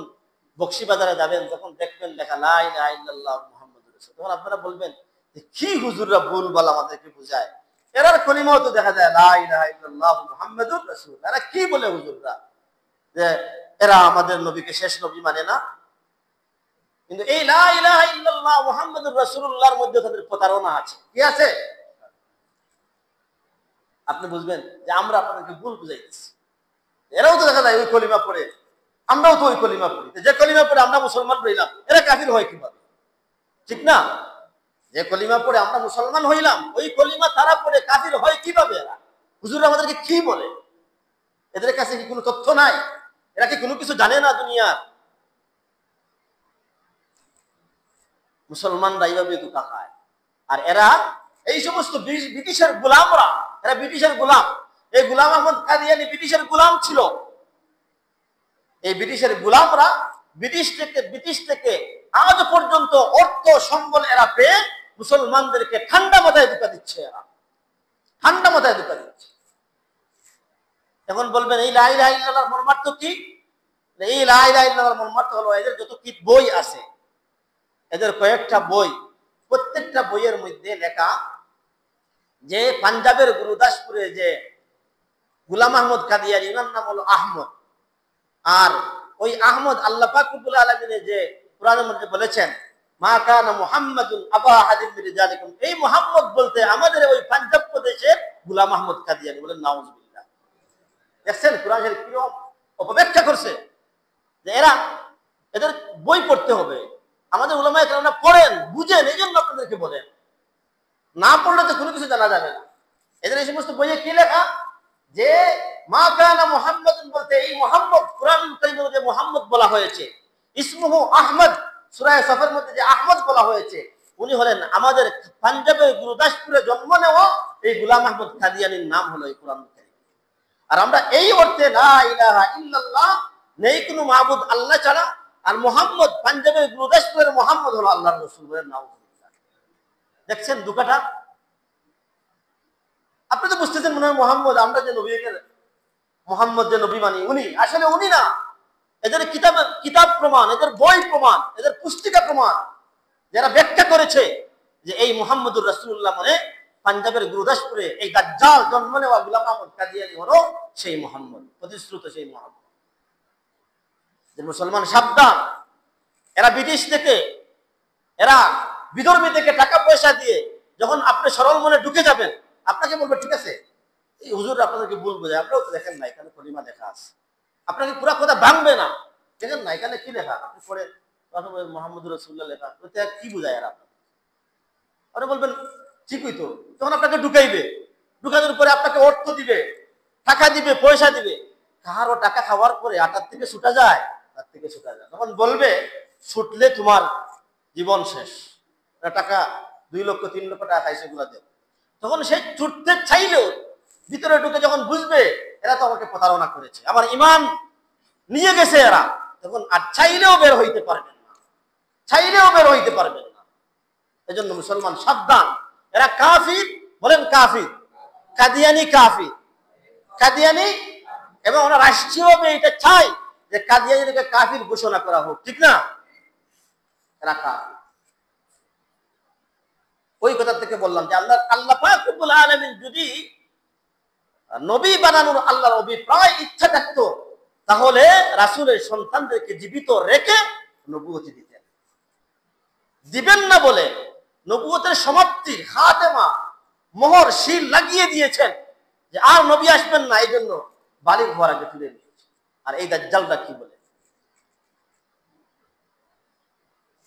S1: বকশীবাজারে যাবেন, তখন দেখবেন লেখা লা ইলাহা ইল্লাল্লাহ মুহাম্মাদুর রাসূল, তখন আপনারা বলবেন যে কি হুজুররা ভুলভাল আমাদেরকে বুঝায়, এরার কলিমাও তো দেখা যায় লা ইলাহা ইল্লাল্লাহ মুহাম্মাদুর রাসূল, এরা কি বলে হুজুররা? যে এরা আমাদের নবীকে শেষ নবী মানে না। কিন্তু এই লা ইলাহা ইল্লাল্লাহ মুহাম্মাদুর রাসূলুল্লাহর মধ্যে তাদের প্রতারণা আছে। কি আছে? আপনি বুঝবেন যে আমরা আপনাদেরকে ভুল বুঝাইতেছি। এরাও তো দেখা যায় ওই কলিমা পড়ে, আমরাও তো ওই কলিমা পড়ি। যে কলিমা পড়ে আমরা মুসলমান হইলাম, এরা কাফির হয় কিভাবে? ঠিক না? যে কলিমা পড়ে আমরা মুসলমান হইলাম, ওই কলিমা তারা পড়ে কাফির হয় কিভাবে? এরা হুজুর আমাদেরকে কি বলে? এদের কাছে কি কোনো তথ্য নাই? এরা কি কোনো কিছু জানে না দুনিয়ার? মুসলমানরা এইভাবে ধোঁকা খায়। আর এরা এই সমস্ত ব্রিটিশের গোলামরা, এরা ব্রিটিশের গোলাম। এই গোলাম আহমদ কাদিয়ানী ব্রিটিশের গোলাম ছিল। এই ব্রিটিশের গোলামরা ব্রিটিশ থেকে আজ পর্যন্ত অর্থ সম্বল এরা পেয়ে মুসলমানদেরকে ঠান্ডা মাথায় ধোঁকা দিচ্ছে। এরা ঠান্ডা মাথায় ধোঁকা দিচ্ছে। এখন বলবেন এই লা ইলাহা ইল্লাল্লাহর মর্মার্থ কি? এই লা ইলাহা ইল্লাল্লাহর মর্মার্থ হলো এদের যত কি বই আছে, এদের কয়েকটা বই, প্রত্যেকটা বইয়ের মধ্যে লেখা যে পাঞ্জাবের গুরুদাসপুরে যে গোলাম আহমদ কাদিয়ানী, ওনার নাম হলো আহমদ। আর ওই আহমদ আল্লাহ পাক রব্বুল আলামিন যে কোরআনের মধ্যে বলেছেন মা কানা মুহাম্মাদুন আবা আহাদিন মিন রিজালিকুম, এই মুহাম্মদ বলতে আমাদের ওই পাঞ্জাব প্রদেশের গোলাম আহমদ কাদিয়ানী। বলেন নাউজুবিল্লাহ। দেখছেন কোরআন শরীফ কিরকম অপব্যাখ্যা করছে। যে এদের বই পড়তে হবে। আমাদের উলামায়ে কেরামরা পড়েন, বুঝেন, এই জন্য আপনাদেরকে বলেন। না পড়লে তো কোনো কিছু জানা যাবে না। এদের এই সমস্ত বইয়ে কি লেখা যে মা কানা মুহাম্মাদুন বলতে এই মুহাম্মদ, কুরআনুল কারীমে যে মুহাম্মদ বলা হয়েছে, ইসমুহু আহমদ, সূরা সফের মধ্যে যে আহমদ বলা হয়েছে, উনি হলেন আমাদের পাঞ্জাবের গুরুদাসপুরে জন্ম নেওয়া এই গোলাম আহমদ কাদিয়ানীর নাম হলো এই কুরআনুল কারীম। আর আমরা এই অর্থে লা ইলাহা ইল্লাল্লাহ, নেই কোনো মাবুদ আল্লাহ ছাড়া, আর মুহাম্মদ পাঞ্জাবের গুরুদাসপুরের মুহাম্মদ হলো আল্লাহর রাসূল। বলেন নাউজুবিল্লাহ। দেখছেন দুঃখটা? আপনি তো বুঝতেছেন মনে হয় মোহাম্মদ, আমরা যে নবীকে মোহাম্মদ যে নবী মানি, উনি আসলে উনি না। এদের কিতাব প্রমাণ, এদের বই প্রমাণ, এদের পুস্তিকা প্রমাণ, যারা ব্যাখ্যা করেছে যে এই মুহাম্মদুর রাসূলুল্লাহ মানে পাঞ্জাবের গুরুদাসপুরে এই দাজ্জাল জন্ম নেওয়া গোলাম আহমদ কাদিয়ানী হলো সেই মুহাম্মদ, প্রতিশ্রুত সেই মুহাম্মদ। যে মুসলমান সাবধান, এরা ব্রিটিশ থেকে, এরা বিধর্মী থেকে টাকা পয়সা দিয়ে যখন আপনি সরল মনে ঢুকে যাবেন, আপনাকে বলবে ঠিক আছে এই হুজুর আপনাদেরকে ভুল বোঝায়, আপনারাও তো দেখেন না এখানে কলিমা লেখা আছে, আপনাকে পুরা কথা ভাঙবে না, দেখেন না এখানে কি লেখা, আপনি পড়ে মুহাম্মদুর রাসূলুল্লাহ লেখা, ওতে কি বোঝায় এরা? আপনি বলবেন ঠিকই তো। তখন আপনাকে ঢুকাইবে, ঢুকানোর পরে আপনাকে অর্থ দিবে, টাকা দিবে, পয়সা দিবে। কারো টাকা খাওয়ার পরে আটার থেকে ছুটা যায়, তার থেকে ছুটা যায়। তখন বলবে ছুটলে তোমার জীবন শেষ, টাকা 2 লক্ষ 3 লক্ষ টাকা খাইছে গুলা দেব। তখন সে ছুটতে চাইলেও ভিতরে ঢুকে যখন বুঝবে এরা তো আমাকে প্রতারণা করেছে, আমার ঈমান নিয়ে গেছে এরা, তখন আর চাইলেও বের হইতে পারবেন না, চাইলেও বের হইতে পারবেন না। এজন্য মুসলমান সাবধান, এরা কাফির। বলেন কাফির, কাদিয়ানী কাফির, কাদিয়ানী। এবং ওরা রাষ্ট্রীয়ভাবে এটা চাই যে কাদিয়ানীকে কাফির ঘোষণা করা হোক, ঠিক না? এরা কাফির। ওই কথা থেকে বললাম যে আল্লাহ পাক রব্বুল আলামিন যদি নবী বানানোর আল্লাহর অভিপ্রায় ইচ্ছা থাকতো, তাহলে রাসূলের সন্তানদেরকে জীবিত রেখে নবুয়ত দিতেন। দিবেন না বলে নবুয়তের সমাপ্তির খাতেমা মোহর শিল লাগিয়ে দিয়েছেন যে আর নবী আসবেন না, এই জন্য বালিগ হওয়ার আগে তুলে নিয়েছে। আর এই দাজ্জালটা কি বলে,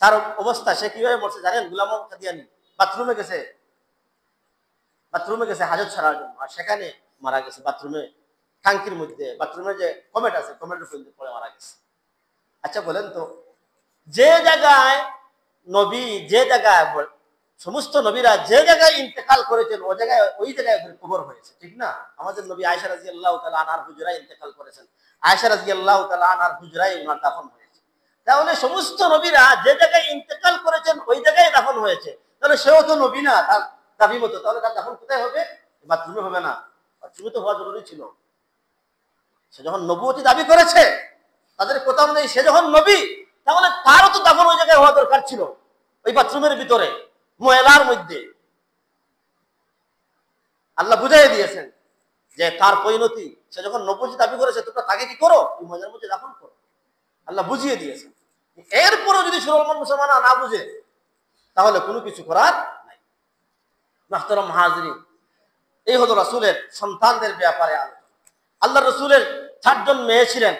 S1: তার অবস্থা সে কিভাবে মরছে জানেন? গোলাম আহমদ কাদিয়ানী বাথরুমে গেছে হাজত ছাড়ার জন্য, আর সেখানে মারা গেছে। বাথরুমে টাঙ্কির মধ্যে, বাথরুমে যে কমেট আছে, কমেটের মধ্যে পড়ে মারা গেছে। আচ্ছা বলেন তো, যে জায়গায় নবী, যে জায়গায় সমস্ত নবীরা যে জায়গায় ইন্তেকাল করেছেন, ওই জায়গায় কবর হয়েছে, ঠিক না? আমাদের নবী আয়েশা রাদিয়াল্লাহু তাআলা আনহার হুজরায় ইন্তেকাল করেছেন, আয়েশা রাদিয়াল্লাহু তাআলা আনহার হুজরায় ওনার দাফন হয়েছে। তাহলে সমস্ত নবীরা যে জায়গায় ইন্তেকাল করেছেন ওই জায়গায় দাফন হয়েছে, তাহলে সেও তো নবী না তার দাবি মতো, তাহলে তার দাফন কোথায় হবে? বাথরুমে হবে না? বাথরুমে তো হওয়া জরুরি ছিল। সে যখন নবুয়তি দাবি করেছে, তাদের কথা অনুযায়ী সে যখন নবী, তাহলে তারও তো দাফন ওই জায়গায় হওয়া দরকার ছিল, ওই বাথরুমের ভিতরে ময়লার মধ্যে। আল্লাহ বুঝাই দিয়েছেন যে তার পরিণতি, সে যখন নবুয়তি দাবি করেছে তোমরা তাকে কি করো? ওই ময়লার মধ্যে দাফন করো। আল্লাহ বুঝিয়ে দিয়েছেন। এরপরও যদি মুসলমান না বুঝে তাহলে কোনো কিছু করার নাই। মুহতারাম হাজিরিন, এই হলো রাসূলের সন্তানদের ব্যাপারে আলোচনা। আল্লাহ রাসূলের 4 জন মেয়ে ছিলেন,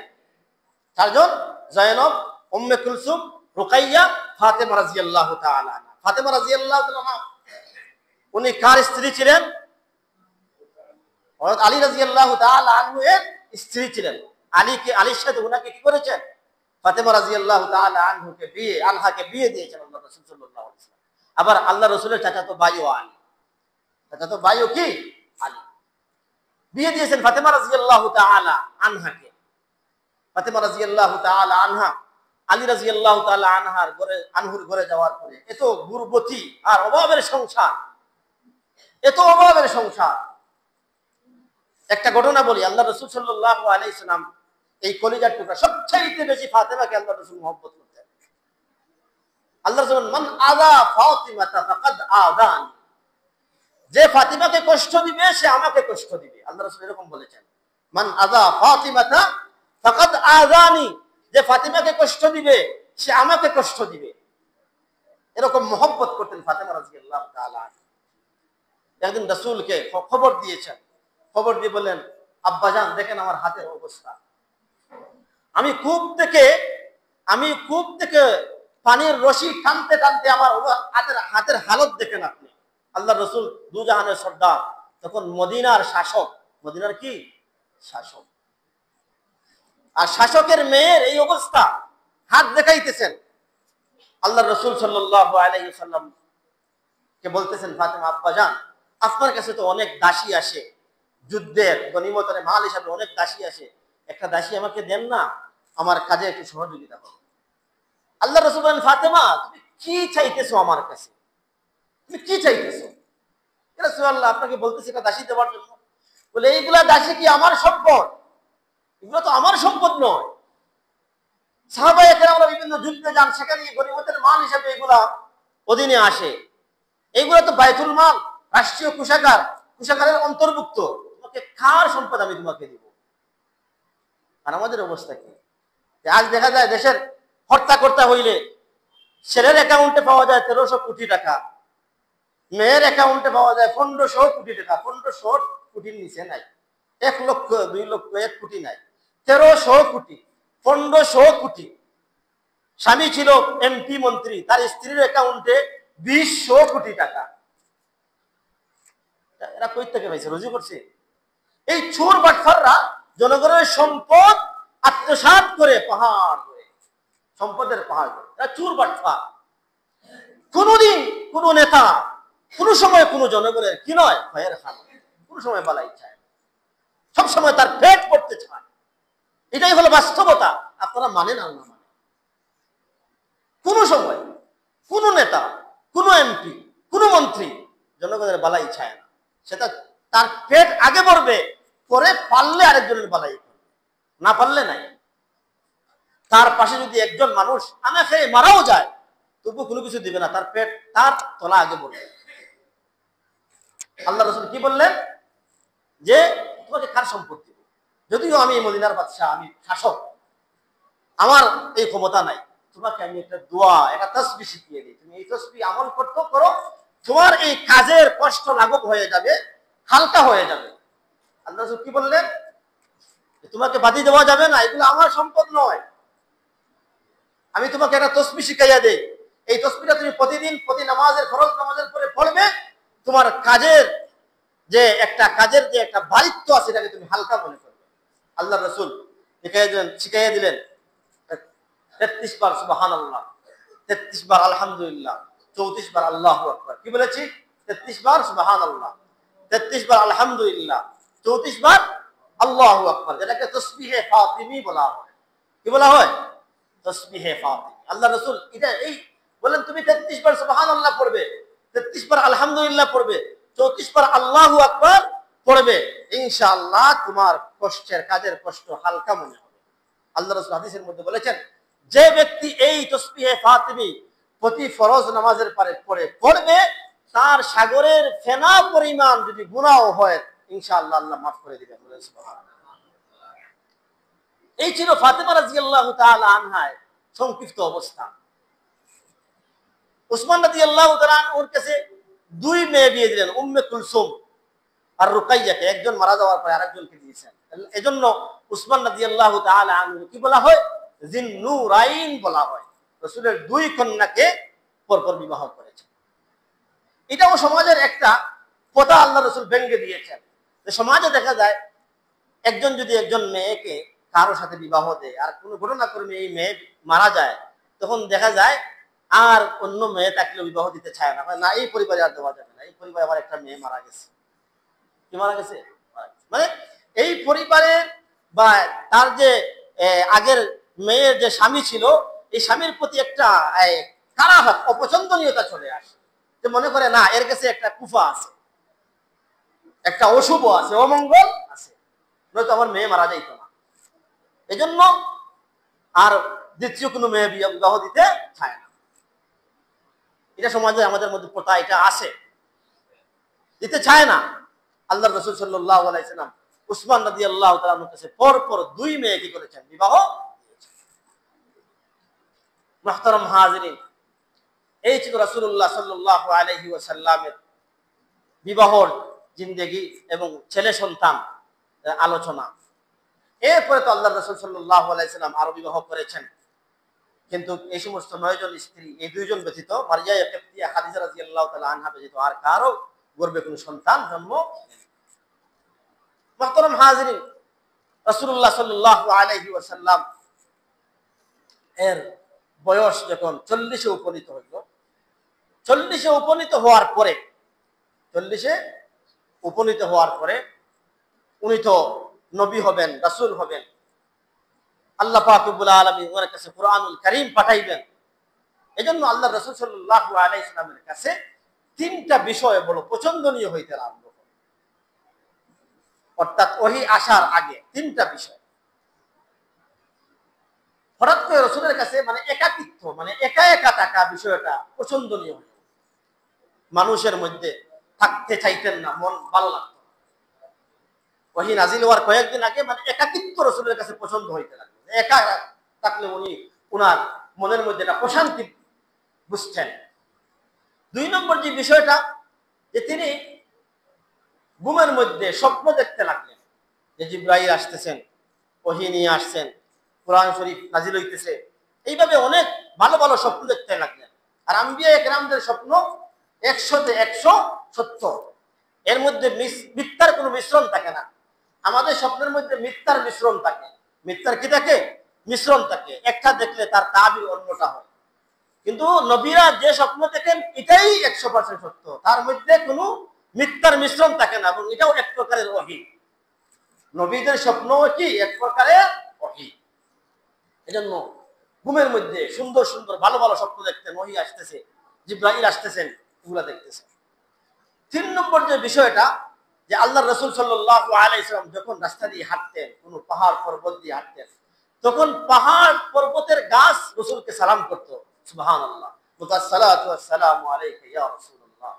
S1: 4 জন, যায়েনব, উম্মে কুলসুম, রুকাইয়া, ফাতেমা রাদিয়াল্লাহু তাআলা আনহা। ফাতেমা রাদিয়াল্লাহু তাআলা আনহা উনি কার স্ত্রী ছিলেন? হযরত আলী রাদিয়াল্লাহু তাআলা আনহু এর স্ত্রী ছিলেন। আলীর সাথে উনাকে কি করেছেন? ফাতেমা রাদিয়াল্লাহু তাআলা আনহাকে বিয়ে দিয়েছেন আল্লাহ রাসূল সাল্লাল্লাহু আলাইহি ওয়াসাল্লাম। আবার আল্লাহ রাসূলের চাচাতো ভাইও আলী, চাচাতো ভাইও কি আলী, বিয়ে দিয়েছেন ফাতেমা রাদিয়াল্লাহু তাআলা আনহাকে। ফাতেমা রাদিয়াল্লাহু তাআলা আনহা আলী রাদিয়াল্লাহু তাআলা আনহুর ঘরে যাওয়ার পরে এত গুরবতী আর অভাবের সংসার, এত অভাবের সংসার। একটা ঘটনা বলি, আল্লাহ রাসূল সাল্লাল্লাহু আলাইহি ওয়াসাল্লাম এই কলিজার টুকরা সবচেয়ে বেশি ফাতেমাকে আল্লাহ রাসূল মহব্বত করতেন। আল্লাহ রাসূল মান আযা ফাতিমাতা ফাকাদ আযানি, যে ফাতিমাকে কষ্ট দিবে সে আমাকে কষ্ট দিবে। আল্লাহ রাসূল এরকম বলেছেন, মান আযা ফাতিমাতা ফাকাদ আযানি, যে ফাতিমাকে কষ্ট দিবে সে আমাকে কষ্ট দিবে। এরকম মহব্বত করতেন ফাতেমা রাদিয়াল্লাহু তাআলা। একদিন রাসূলকে খবর দিয়েছেন, খবর দিয়ে বললেন, আব্বাজান দেখেন আমার হাতের অবস্থা, আমি কূপ থেকে পানির রশি টানতে টানতে আমার হাতের হালত দেখেন আপনি। আল্লাহ রাসূল দুজাহানের সর্দার, তখন মদিনার শাসক, মদিনার কি শাসক, আর শাসকের মেয়ের এই অবস্থা, হাত দেখাইতেছেন। আল্লাহ রাসূল সাল্লাল্লাহু আলাইহি ওয়াসাল্লাম কে বলতেছেন, ফাতেমা আব্বাজান আপনার কাছে তো অনেক দাসী আসে, যুদ্ধের গনিমতের মাল হিসাবে অনেক দাসী আসে, একটা দাসী আমাকে দেন না, আমার কাজে একটু সহযোগিতা করো। আল্লাহ রাসূল বলেন, ফাতেমা তুমি কি চাইতেছো আমার কাছে, তুমি কি চাইতেছো? রাসূলুল্লাহ আপনাকে বলতেছি একটা দাসী দেওয়ার জন্য। বলে এইগুলা দাসী কি আমার সম্পদ? এগুলো তো আমার সম্পদ নয়। সাহাবায়ে কেরামরা বিভিন্ন যুদ্ধে যান, সেখানে গনিমতের মাল হিসাবে এগুলা অধীনে আসে। এইগুলো তো বাইতুল মাল, রাষ্ট্রীয় কোষাগারের অন্তর্ভুক্ত। তোমাকে কার সম্পদ আমি তোমাকে দিব? আর আমাদের অবস্থা কি? আজ দেখা যায় দেশের হর্তাকর্তা হইলে ছেলের অ্যাকাউন্টে পাওয়া যায় 1300 কোটি টাকা, মেয়ের অ্যাকাউন্টে পাওয়া যায় 1500 কোটি টাকা। 1500 কোটির নিচে নাই, 1 লক্ষ 2 লক্ষ 1 কোটি নাই, 1300 কোটি, 1500 কোটি। স্বামী ছিল এমপি মন্ত্রী, তার স্ত্রীর অ্যাকাউন্টে 200 কোটি টাকা। এরা কই থেকে পাইছে? রুজু করছে? এই চোর বাটফাররা জনগণের সম্পদ আত্মসাৎ করে পাহাড় করে, সম্পদের পাহাড় করে। এরা চোর বাটফার। কোনদিন কোন নেতা কোন সময় কোন জনগণের কি নয় ভয়ের খান, কোন সময় বালাই চায়, সবসময় তার পেট পড়তে চায়। এটাই হলো বাস্তবতা। আপনারা মানেন আর না মানে, কোন সময় কোন নেতা, কোন এমপি, কোন মন্ত্রী জনগণের বালাই চায় না। সেটা তার পেট আগে পড়বে, পরে পারলে আরেকজনের বালাই করবে, না পারলে নাই। তার পাশে যদি একজন মানুষ আনা খেয়ে মারাও যায়, তবু কোনো কিছু দিবে না, তার পেট তার তলা আগে পড়বে। আল্লাহ রাসূল কি বললেন? যে তোমাকে কার সম্পদ দিব? যদিও আমি মদিনার বাদশাহ, আমি শাসক, আমার এই ক্ষমতা নাই, তোমাকে আমি একটা দোয়া, একটা তাসবিহ শিখিয়ে দিই, তুমি এই তাসবিহ আমল করো, তোমার এই কাজের কষ্ট লাঘব হয়ে যাবে, হালকা হয়ে যাবে। আল্লাহ রাসূল কি বললেন? তোমাকে বাদি দেওয়া যাবে না, এগুলো আমার সম্পদ নয়। আমি তোমাকে একটা তাসবিহ শিখাইয়া দেই, এই তাসবিহটা তুমি প্রতিদিন প্রতি নামাজের ফরজ নামাজের পরে পড়বে, তোমার কাজের যে একটা বারিত্ব আছে এটাকে তুমি হালকা মনে করবে। আল্লাহ রাসূল শিখাইয়া দিলেন 33 বার সুবহানাল্লাহ, 33 বার আলহামদুলিল্লাহ, 34 বার আল্লাহু আকবার। কি বলেছি? 33 বার সুবহানাল্লাহ, 33 বার আলহামদুলিল্লাহ, 34 বার আল্লাহু আকবার, যেটাকে তাসবিহে ফাতিমি বলা হয়। কি বলা হয়? তাসবিহে ফাতিমি। আল্লাহ রাসূল এটা এই বলেন, তুমি 33 বার সুবহানাল্লাহ পড়বে, 33 বার আলহামদুলিল্লাহ পড়বে, 34 বার আল্লাহু আকবার পড়বে, ইনশাআল্লাহ তোমার কষ্টের কাজের কষ্ট হালকা মনে হবে। আল্লাহ রাসূল হাদিসের মধ্যে বলেছেন, যে ব্যক্তি এই তাসবিহে ফাতিমি প্রতি ফরজ নামাজের পরে পড়বে, তার সাগরের ফেনা পরিমাণ যদি গুনাহ হয়, ইনশাআল্লাহ আল্লাহ মাফ করে দিবেন। বলেন সুবহানাল্লাহ। এই ছিল ফাতেমা রাদিয়াল্লাহু তাআলা আনহার সংক্ষিপ্ত অবস্থা। উসমান রাদিয়াল্লাহু তাআলা ওর কাছে দুই মেয়ে বিয়ে দিলেন, উম্মে কুলসুম আর রুকাইয়াকে। একজন মারা যাওয়ার পরে আরেকজনকে দিয়েছেন। এজন্য উসমান রাদিয়াল্লাহু তাআলা আনহু কি বলা হয়? জিন্নুরাইন বলা হয়। রাসূলের দুই কন্যাকে পরপর বিবাহ করেছেন। এটাও সমাজের একটা প্রথা আল্লাহ রাসূল ভেঙে দিয়েছেন। যে সমাজে দেখা যায় একজন যদি একজন মেয়েকে কারোর সাথে বিবাহ দেয় আর কোনো ঘটনাক্রমে এই মেয়ে মারা যায়, তখন দেখা যায় আর অন্য মেয়ে থাকলে বিবাহ দিতে চায় না, না এই পরিবারে আর দেওয়া যাবে না, এই পরিবারে আমার একটা মেয়ে মারা গেছে। কি মারা গেছে? মানে এই পরিবারের বা তার যে আগের মেয়ের যে স্বামী ছিল, এই স্বামীর প্রতি একটা কারাহাত, অপছন্দনীয়তা চলে আসে। যে মনে করে না, এর কাছে একটা কুফা আছে, একটা অশুভ আছে, অমঙ্গল আছে, নয়তো আমার মেয়ে মারা যাইতো না। এই জন্য আর দ্বিতীয় কোনো মেয়ে বিবাহ দিতে চায় না। এটা সমাজে আমাদের মধ্যে প্রথা, এটা আছে, দিতে চায় না। আল্লাহ রাসূল সাল্লাল্লাহু আলাইহি ওয়াসাল্লাম উসমান রাদিয়াল্লাহু তাআলার কাছে পরপর দুই মেয়ে কি করেছেন? বিবাহ দিয়েছেন। মুহতারাম হাজিরিন, এই ছিল রাসূলুল্লাহ সাল্লাল্লাহু আলাইহি ওয়াসাল্লামের বিবাহর জিন্দেগি এবং ছেলে সন্তান আলোচনা। এরপরে তো আল্লাহ রাসূল সাল্লাল্লাহু আলাইহি ওয়াসাল্লাম আরো বিবাহ করেছেন, কিন্তু এই সমস্ত 9 জন স্ত্রী, এই দুইজন ব্যতীত, মারিয়া কিবতিয়া খাদিজা রাদিয়াল্লাহু তাআলা আনহা ব্যতীত আর কারো গর্ভে কোনো সন্তান জন্ম নেই। মুহতারাম হাজিরিন, রাসূলুল্লাহ সাল্লাল্লাহু আলাইহি ওয়াসাল্লাম এর বয়স যখন 40-এ উপনীত হইল, 40-এ উপনীত হওয়ার পরে উনি তো নবী হবেন, রাসূল হবেন। আল্লাহ পাক রব্বুল আলামিন ওনার কাছে কুরআনুল কারীম পাঠাইবেন। এজন্য আল্লাহ রাসূল সাল্লাল্লাহু আলাইহি ওয়াসাল্লামের কাছে তিনটা বিষয় বড় পছন্দনীয় হইতে আরম্ভ করে। অর্থাৎ ওহী আসার আগে তিনটা বিষয় হঠাৎ করে রাসূলের কাছে মানে একাকিত্ব, মানে একা একা থাকা বিষয়টা পছন্দনীয় হইল। মানুষের মধ্যে থাকতে চাইতেন না, মন ভালো লাগতো। ওহী নাজিল হওয়ার কয়েকদিন আগে মানে একাকিত্ব রাসূলের কাছে পছন্দ হইতে লাগলো। একা থাকলে উনি ওনার মনের মধ্যে একটা প্রশান্তি বুঝছেন। 2 নম্বর যে বিষয়টা, যে তিনি ঘুমের মধ্যে স্বপ্ন দেখতে লাগলেন, যে জিবরাইল আসতেছেন, ওহী নিয়ে আসছেন, কোরআন শরীফ নাজিল হইতেছে। এইভাবে অনেক ভালো ভালো স্বপ্ন দেখতে লাগলেন। আর আম্বিয়া একরামদের স্বপ্ন 100-তে 100 সত্য, এর মধ্যে মিথ্যার কোনো মিশ্রণ থাকে না। আমাদের স্বপ্নের মধ্যে মিথ্যার মিশ্রণ থাকে। মিথ্যার কি থাকে? মিশ্রণ থাকে। একটা দেখলে তার তাবির অন্যটা হয়। কিন্তু নবীরা যে স্বপ্ন দেখেন এটাই 100% সত্য, তার মধ্যে কোনো মিথ্যার মিশ্রণ থাকে না, এবং এটাও এক প্রকারের ওহী। নবীদের স্বপ্ন কি এক প্রকারের ওহী। এজন্য ঘুমের মধ্যে সুন্দর সুন্দর ভালো ভালো স্বপ্ন দেখতেন, ওহী আসতেছে, জিবরাইল আসতেছেন, এগুলা দেখতেছেন। 3 নম্বর যে বিষয়টা, যে আল্লাহ রাসূল সাল্লাল্লাহু আলাইহি ওয়াসাল্লাম যখন রাস্তা দিয়ে হাঁটতেন, কোন পাহাড় পর্বত দিয়ে হাঁটতেন, তখন পাহাড় পর্বতের গাছ রাসূলকে সালাম করত। সুবহানাল্লাহ, আসসালাতু ওয়াসসালামু আলাইকা ইয়া রাসূলুল্লাহ,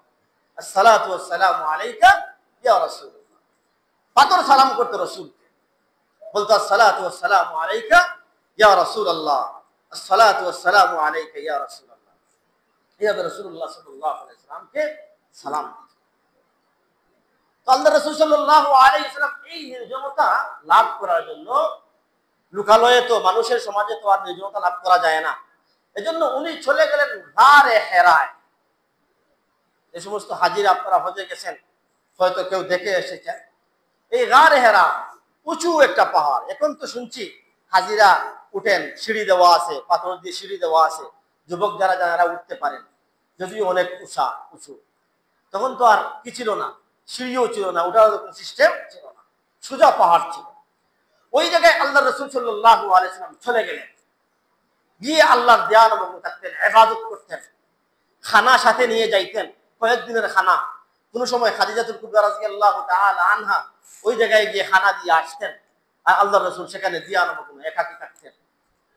S1: আসসালাতু ওয়াসসালামু আলাইকা ইয়া রাসূলুল্লাহ। পাথর সালাম করত রাসূলকে, বলতো আসসালাতু ওয়াসসালামু আলাইকা ইয়া রাসূলুল্লাহ, আসসালাতু ওয়াসসালামু আলাইকা ইয়া রাসূলুল্লাহ। এইভাবে রাসূলুল্লাহ সাল্লাল্লাহু আলাইহি ওয়াসাল্লামকে সালাম দিত। আল্লাহ রাসূল সাল্লাল্লাহু আলাইহি ওয়াসাল্লাম এই নির্জনতা লাভ করার জন্য, লোকালয়ে তো মানুষের সমাজে তো আর নির্জনতা লাভ করা যায় না, এজন্য উনি চলে গেলেন গারে হেরায়। এই সমস্ত হাজিরা আপনারা হজে গেছেন, হয়তো কেউ দেখে এসেছেন। এই গারে হেরা উঁচু একটা পাহাড়। এখন তো শুনছি হাজিরা উঠেন, সিঁড়ি দেওয়া আছে, পাথর দিয়ে সিঁড়ি দেওয়া আছে, যুবক যারা উঠতে পারেন, যদিও অনেক উঁচু। তখন তো আর কি ছিল না, সিঁড়িও ছিল না, ওঠার কোনো সিস্টেম ছিল না, সোজা পাহাড় ছিল। ওই জায়গায় আল্লাহ রাসূল সাল্লাল্লাহু আলাইহি ওয়াসাল্লাম চলে গেলেন, গিয়ে আল্লাহর ধ্যানমগ্ন থাকতেন, ইবাদত করতেন, খানা সাথে নিয়ে যাইতেন, কয়েকদিনের খানা। কোন সময় খাদিজাতুল কুবরা রাদিয়াল্লাহু তাআলা আনহা ওই জায়গায় গিয়ে খানা দিয়ে আসতেন, আর আল্লাহর রাসূল সেখানে ধ্যানমগ্ন একাকী থাকতেন,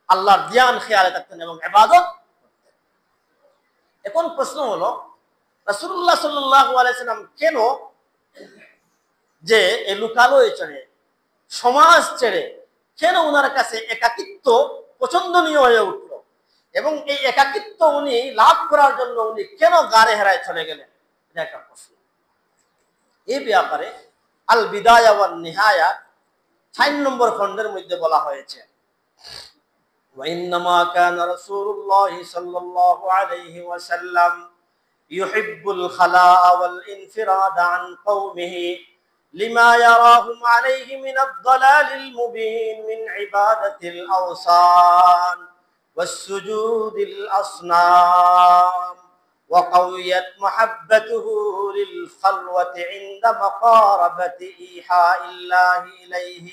S1: আল্লাহর ধ্যান খেয়ালে থাকতেন এবং ইবাদত করতেন। এখন প্রশ্ন হলো, রাসূলুল্লাহ সাল্লাল্লাহু আলাইহি ওয়াসাল্লাম কেন যে এই লোকালয়ে ছেড়ে, সমাজ ছেড়ে, কেন ওনার কাছে একাকিত্ব পছন্দনীয় হয়ে উঠলো, এবং এই একাকিত্ব উনি লাভ করার জন্য উনি কেন গাড়ে হেরায় চলে গেলেন, এটা একটা প্রশ্ন। এই ব্যাপারে আল বিদায়া ওয়ান নিহায়া 4 নম্বর খণ্ডের মধ্যে বলা হয়েছে, وإنما كان رسول الله صلى الله عليه وسلم يحب الخلاء والانفراد عن قومه لما يراهم عليه من الضلال المبين من عبادة الأوثان والسجود الأصنام، وقويت محبته للخلوة عند مقاربة إيحاء الله إليه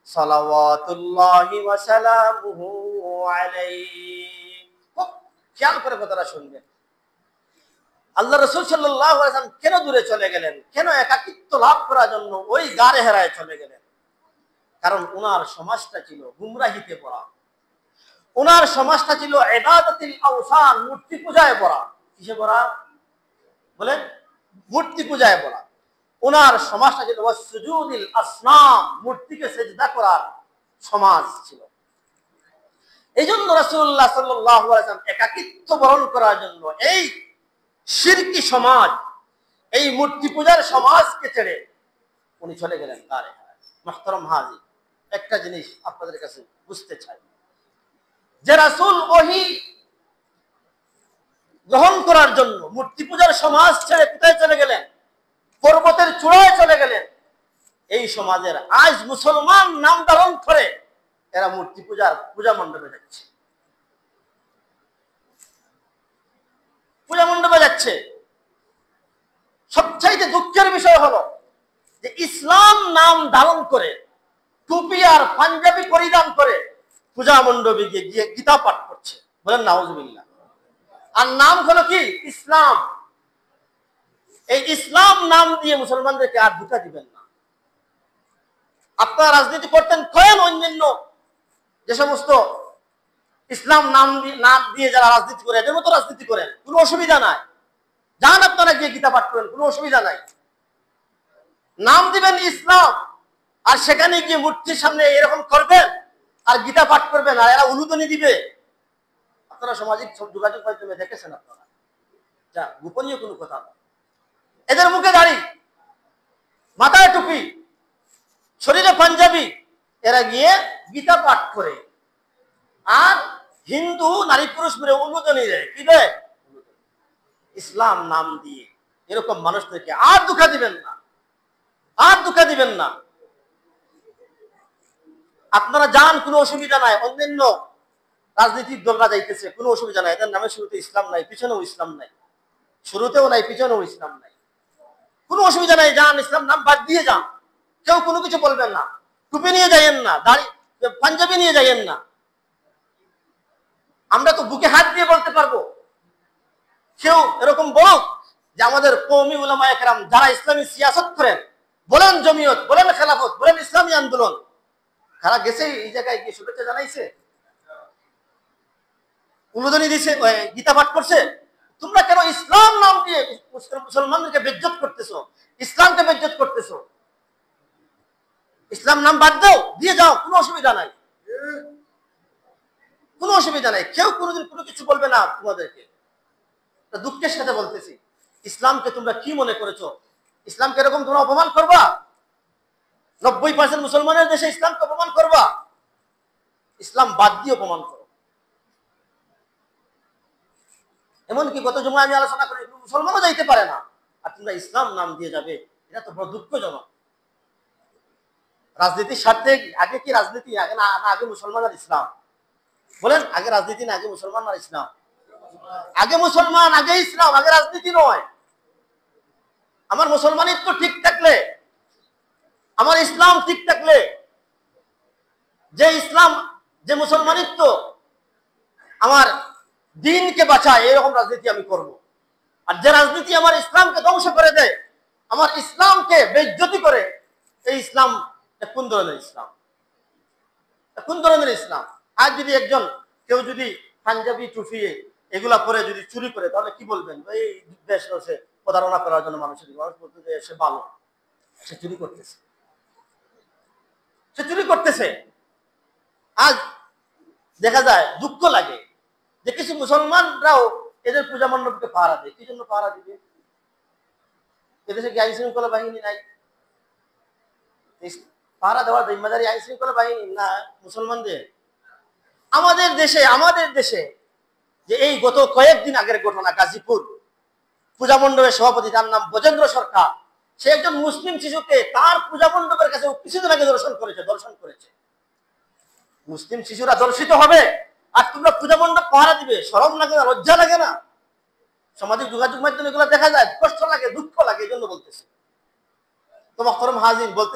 S1: সালাওয়াতুল্লাহি ওয়া সালামুহু আলাইহি। খুব খেয়াল করে কথাটা শুনবেন। আল্লাহ রাসূল সাল্লাল্লাহু আলাইহি ওয়াসাল্লাম কেন দূরে চলে গেলেন, কেন একাকিত্ব লাভ করার জন্য ওই গাড়ে হেরায় চলে গেলেন? কারণ ওনার সমাজটা ছিল গুমরাহিতে ভরা, ওনার সমাজটা ছিল ইবাদাতুল আওসান, মূর্তি পূজায় ভরা। কিসে ভরা বলেন? মূর্তি পূজায় ভরা। ওনার সমাজটা ছিল সুজুদিল আসনাম, মূর্তিকে সেজদা করার সমাজ ছিল। এই জন্য রাসূলুল্লাহ সাল্লাল্লাহু আলাইহি ওয়াসাল্লাম একাকিত্ব বরণ করার জন্য এই শিরকি সমাজ, এই মূর্তি পূজার সমাজকে ছেড়ে উনি চলে গেলেন গাড়ে হেরায়। মুহতারাম হাজির, একটা জিনিস আপনাদের কাছে বুঝতে চাই, যে রাসূল ওহী গ্রহণ করার জন্য মূর্তি পূজার সমাজ ছেড়ে কোথায় চলে গেলেন? পর্বতের চূড়ায় চলে গেলেন। এই সমাজের আজ মুসলমান নাম ধারণ করে এরা মূর্তি পূজার পূজা মণ্ডপে যাচ্ছে, পূজা মণ্ডপে যাচ্ছে। সবচাইতে দুঃখের বিষয় হলো যে ইসলাম নাম ধারণ করে টুপি আর পাঞ্জাবি পরিধান করে পূজা মণ্ডপে গিয়ে গীতা পাঠ করছে। বলেন নাউজুবিল্লাহ। আর নাম হলো কি? ইসলাম। এই ইসলাম নাম দিয়ে মুসলমানদেরকে আর ধোঁকা দিবেন না। আপনারা রাজনীতি করতেন, করেন। অন্যান্য যে সমস্ত ইসলাম নাম দিয়ে যারা রাজনীতি করে এদের মতো রাজনীতি করেন, কোনো অসুবিধা নাই। যান আপনারা গিয়ে গীতা পাঠ করেন, কোনো অসুবিধা নাই। নাম দিবেন ইসলাম, আর সেখানে গিয়ে মূর্তির সামনে এরকম করবেন আর গীতা পাঠ করবেন, আর এরা উলুদনি দিবে। আপনারা সামাজিক যোগাযোগ মাধ্যমে দেখেছেন, আপনারা যা গোপনীয় কোনো কথা না। এদের মুখে দাড়ি, মাথায় টুপি, শরীরে পাঞ্জাবি, এরা গিয়ে গীতা পাঠ করে আর হিন্দু নারী পুরুষ মিলে উলুদনি দেয়। কি দেয়? ইসলাম নাম দিয়ে। এরকম মানুষদেরকে আর ধোঁকা দিবেন না, আর ধোঁকা দিবেন না। আপনারা যান, কোনো অসুবিধা নাই। অন্যান্য রাজনীতিক দলরা যাইতেছে, কোনো অসুবিধা নাই। এদের নামে শুরুতে ইসলাম নাই, পিছনেও ইসলাম নাই, শুরুতেও নাই, পিছনেও ইসলাম নাই। কোনো অসুবিধা নাই, যান, ইসলাম নাম বাদ দিয়ে যান। কেউ কোনো কিছু বলবেন না। টুপি নিয়ে যাইয়েন না, দাড়ি পাঞ্জাবি নিয়ে যাইয়েন না। আমরা তো বুকে হাত দিয়ে বলতে পারবো। কেউ এরকম বলুক যে আমাদের কওমি উলামায়ে কেরাম যারা ইসলামী সিয়াসত করেন, বলেন জমিয়ত, বলেন খেলাফত, বলেন ইসলামী আন্দোলন, তারা গেছে এই জায়গায় গিয়ে শুভেচ্ছা জানাইছে, উলুদনি দিছে, গীতা পাঠ করছে। তোমরা কেন ইসলাম নাম দিয়ে মুসলমানদেরকে বেজ্জত করতেছো, ইসলামকে বেজ্জত করতেছো? ইসলাম নাম বাদ দাও, দিয়ে যাও, কোনো অসুবিধা নাই, কোনো অসুবিধা নাই। কেউ কোনোদিন কোনো কিছু বলবে না তোমাদেরকে। দুঃখের সাথে বলতেছি, ইসলামকে তোমরা কি মনে করেছো? ইসলামকে এরকম তোমরা অপমান করবা? 90% মুসলমানের দেশে ইসলামকে অপমান করবা? ইসলাম বাদ দিয়ে অপমান করো। এমনকি গত জুমায় আমি আলোচনা করি, মুসলমানও যাইতে পারে না, আর তোমরা ইসলাম নাম দিয়ে যাবে, এটা তো বড় দুঃখজনক। রাজনীতির স্বার্থে আগে কি রাজনীতি, আগে না আগে মুসলমান আর ইসলাম? বলেন, আগে রাজনীতি না আগে মুসলমান আর ইসলাম? আগে মুসলমান, আগে ইসলাম, আগে রাজনীতি নয়। আমার মুসলমানিত্ব ঠিক থাকলে, আমার ইসলাম ঠিক থাকলে, যে ইসলাম, যে মুসলমানিত্ব আমার দিনকে বাঁচায়, এরকম রাজনীতি আমি করব। আর যে রাজনীতি আমার ইসলামকে ধ্বংস করে দেয়, আমার ইসলামকে বেইজ্জতি করে, এই ইসলাম কোন ধরনের ইসলাম? কোন ধরনের ইসলাম? আজ যদি একজন কেউ যদি পাঞ্জাবি টুপি এগুলা পরে যদি চুরি করে, তাহলে কি বলবেন? এই দেশ সে প্রতারণা করার জন্য মানুষ বলতে যে সে ভালো, সে চুরি করতেছে, সে চুরি করতেছে। আজ দেখা যায়, দুঃখ লাগে যে কিছু মুসলমানরাও এদের পূজা মণ্ডপকে পাহারা দেয়। কি জন্য পাহারা দিবে? এদেশে কি আইন শৃঙ্খলা বাহিনী নাই? পাহারা দেওয়ার জিম্মাদারি আইন শৃঙ্খলা বাহিনী না মুসলমানদের? আমাদের দেশে যে এই গত কয়েকদিন আগের ঘটনা, গাজীপুর পূজা মণ্ডপের সভাপতি, তার নাম বজেন্দ্র সরকার, সে একজন মুসলিম শিশুকে তার পূজা মণ্ডপের কাছে কিছুদিন আগে দর্শন করেছে। মুসলিম শিশুরা দর্শিত হবে আর তোমরা পূজা মণ্ডপ পাহারা দিবে? শরম লাগে না? লজ্জা লাগে না? সামাজিক যোগাযোগ মাধ্যমে এগুলো দেখা যায়, কষ্ট লাগে, দুঃখ লাগে, এই জন্য বলতেছে। তো মোহতরম হাজির, বলতেছে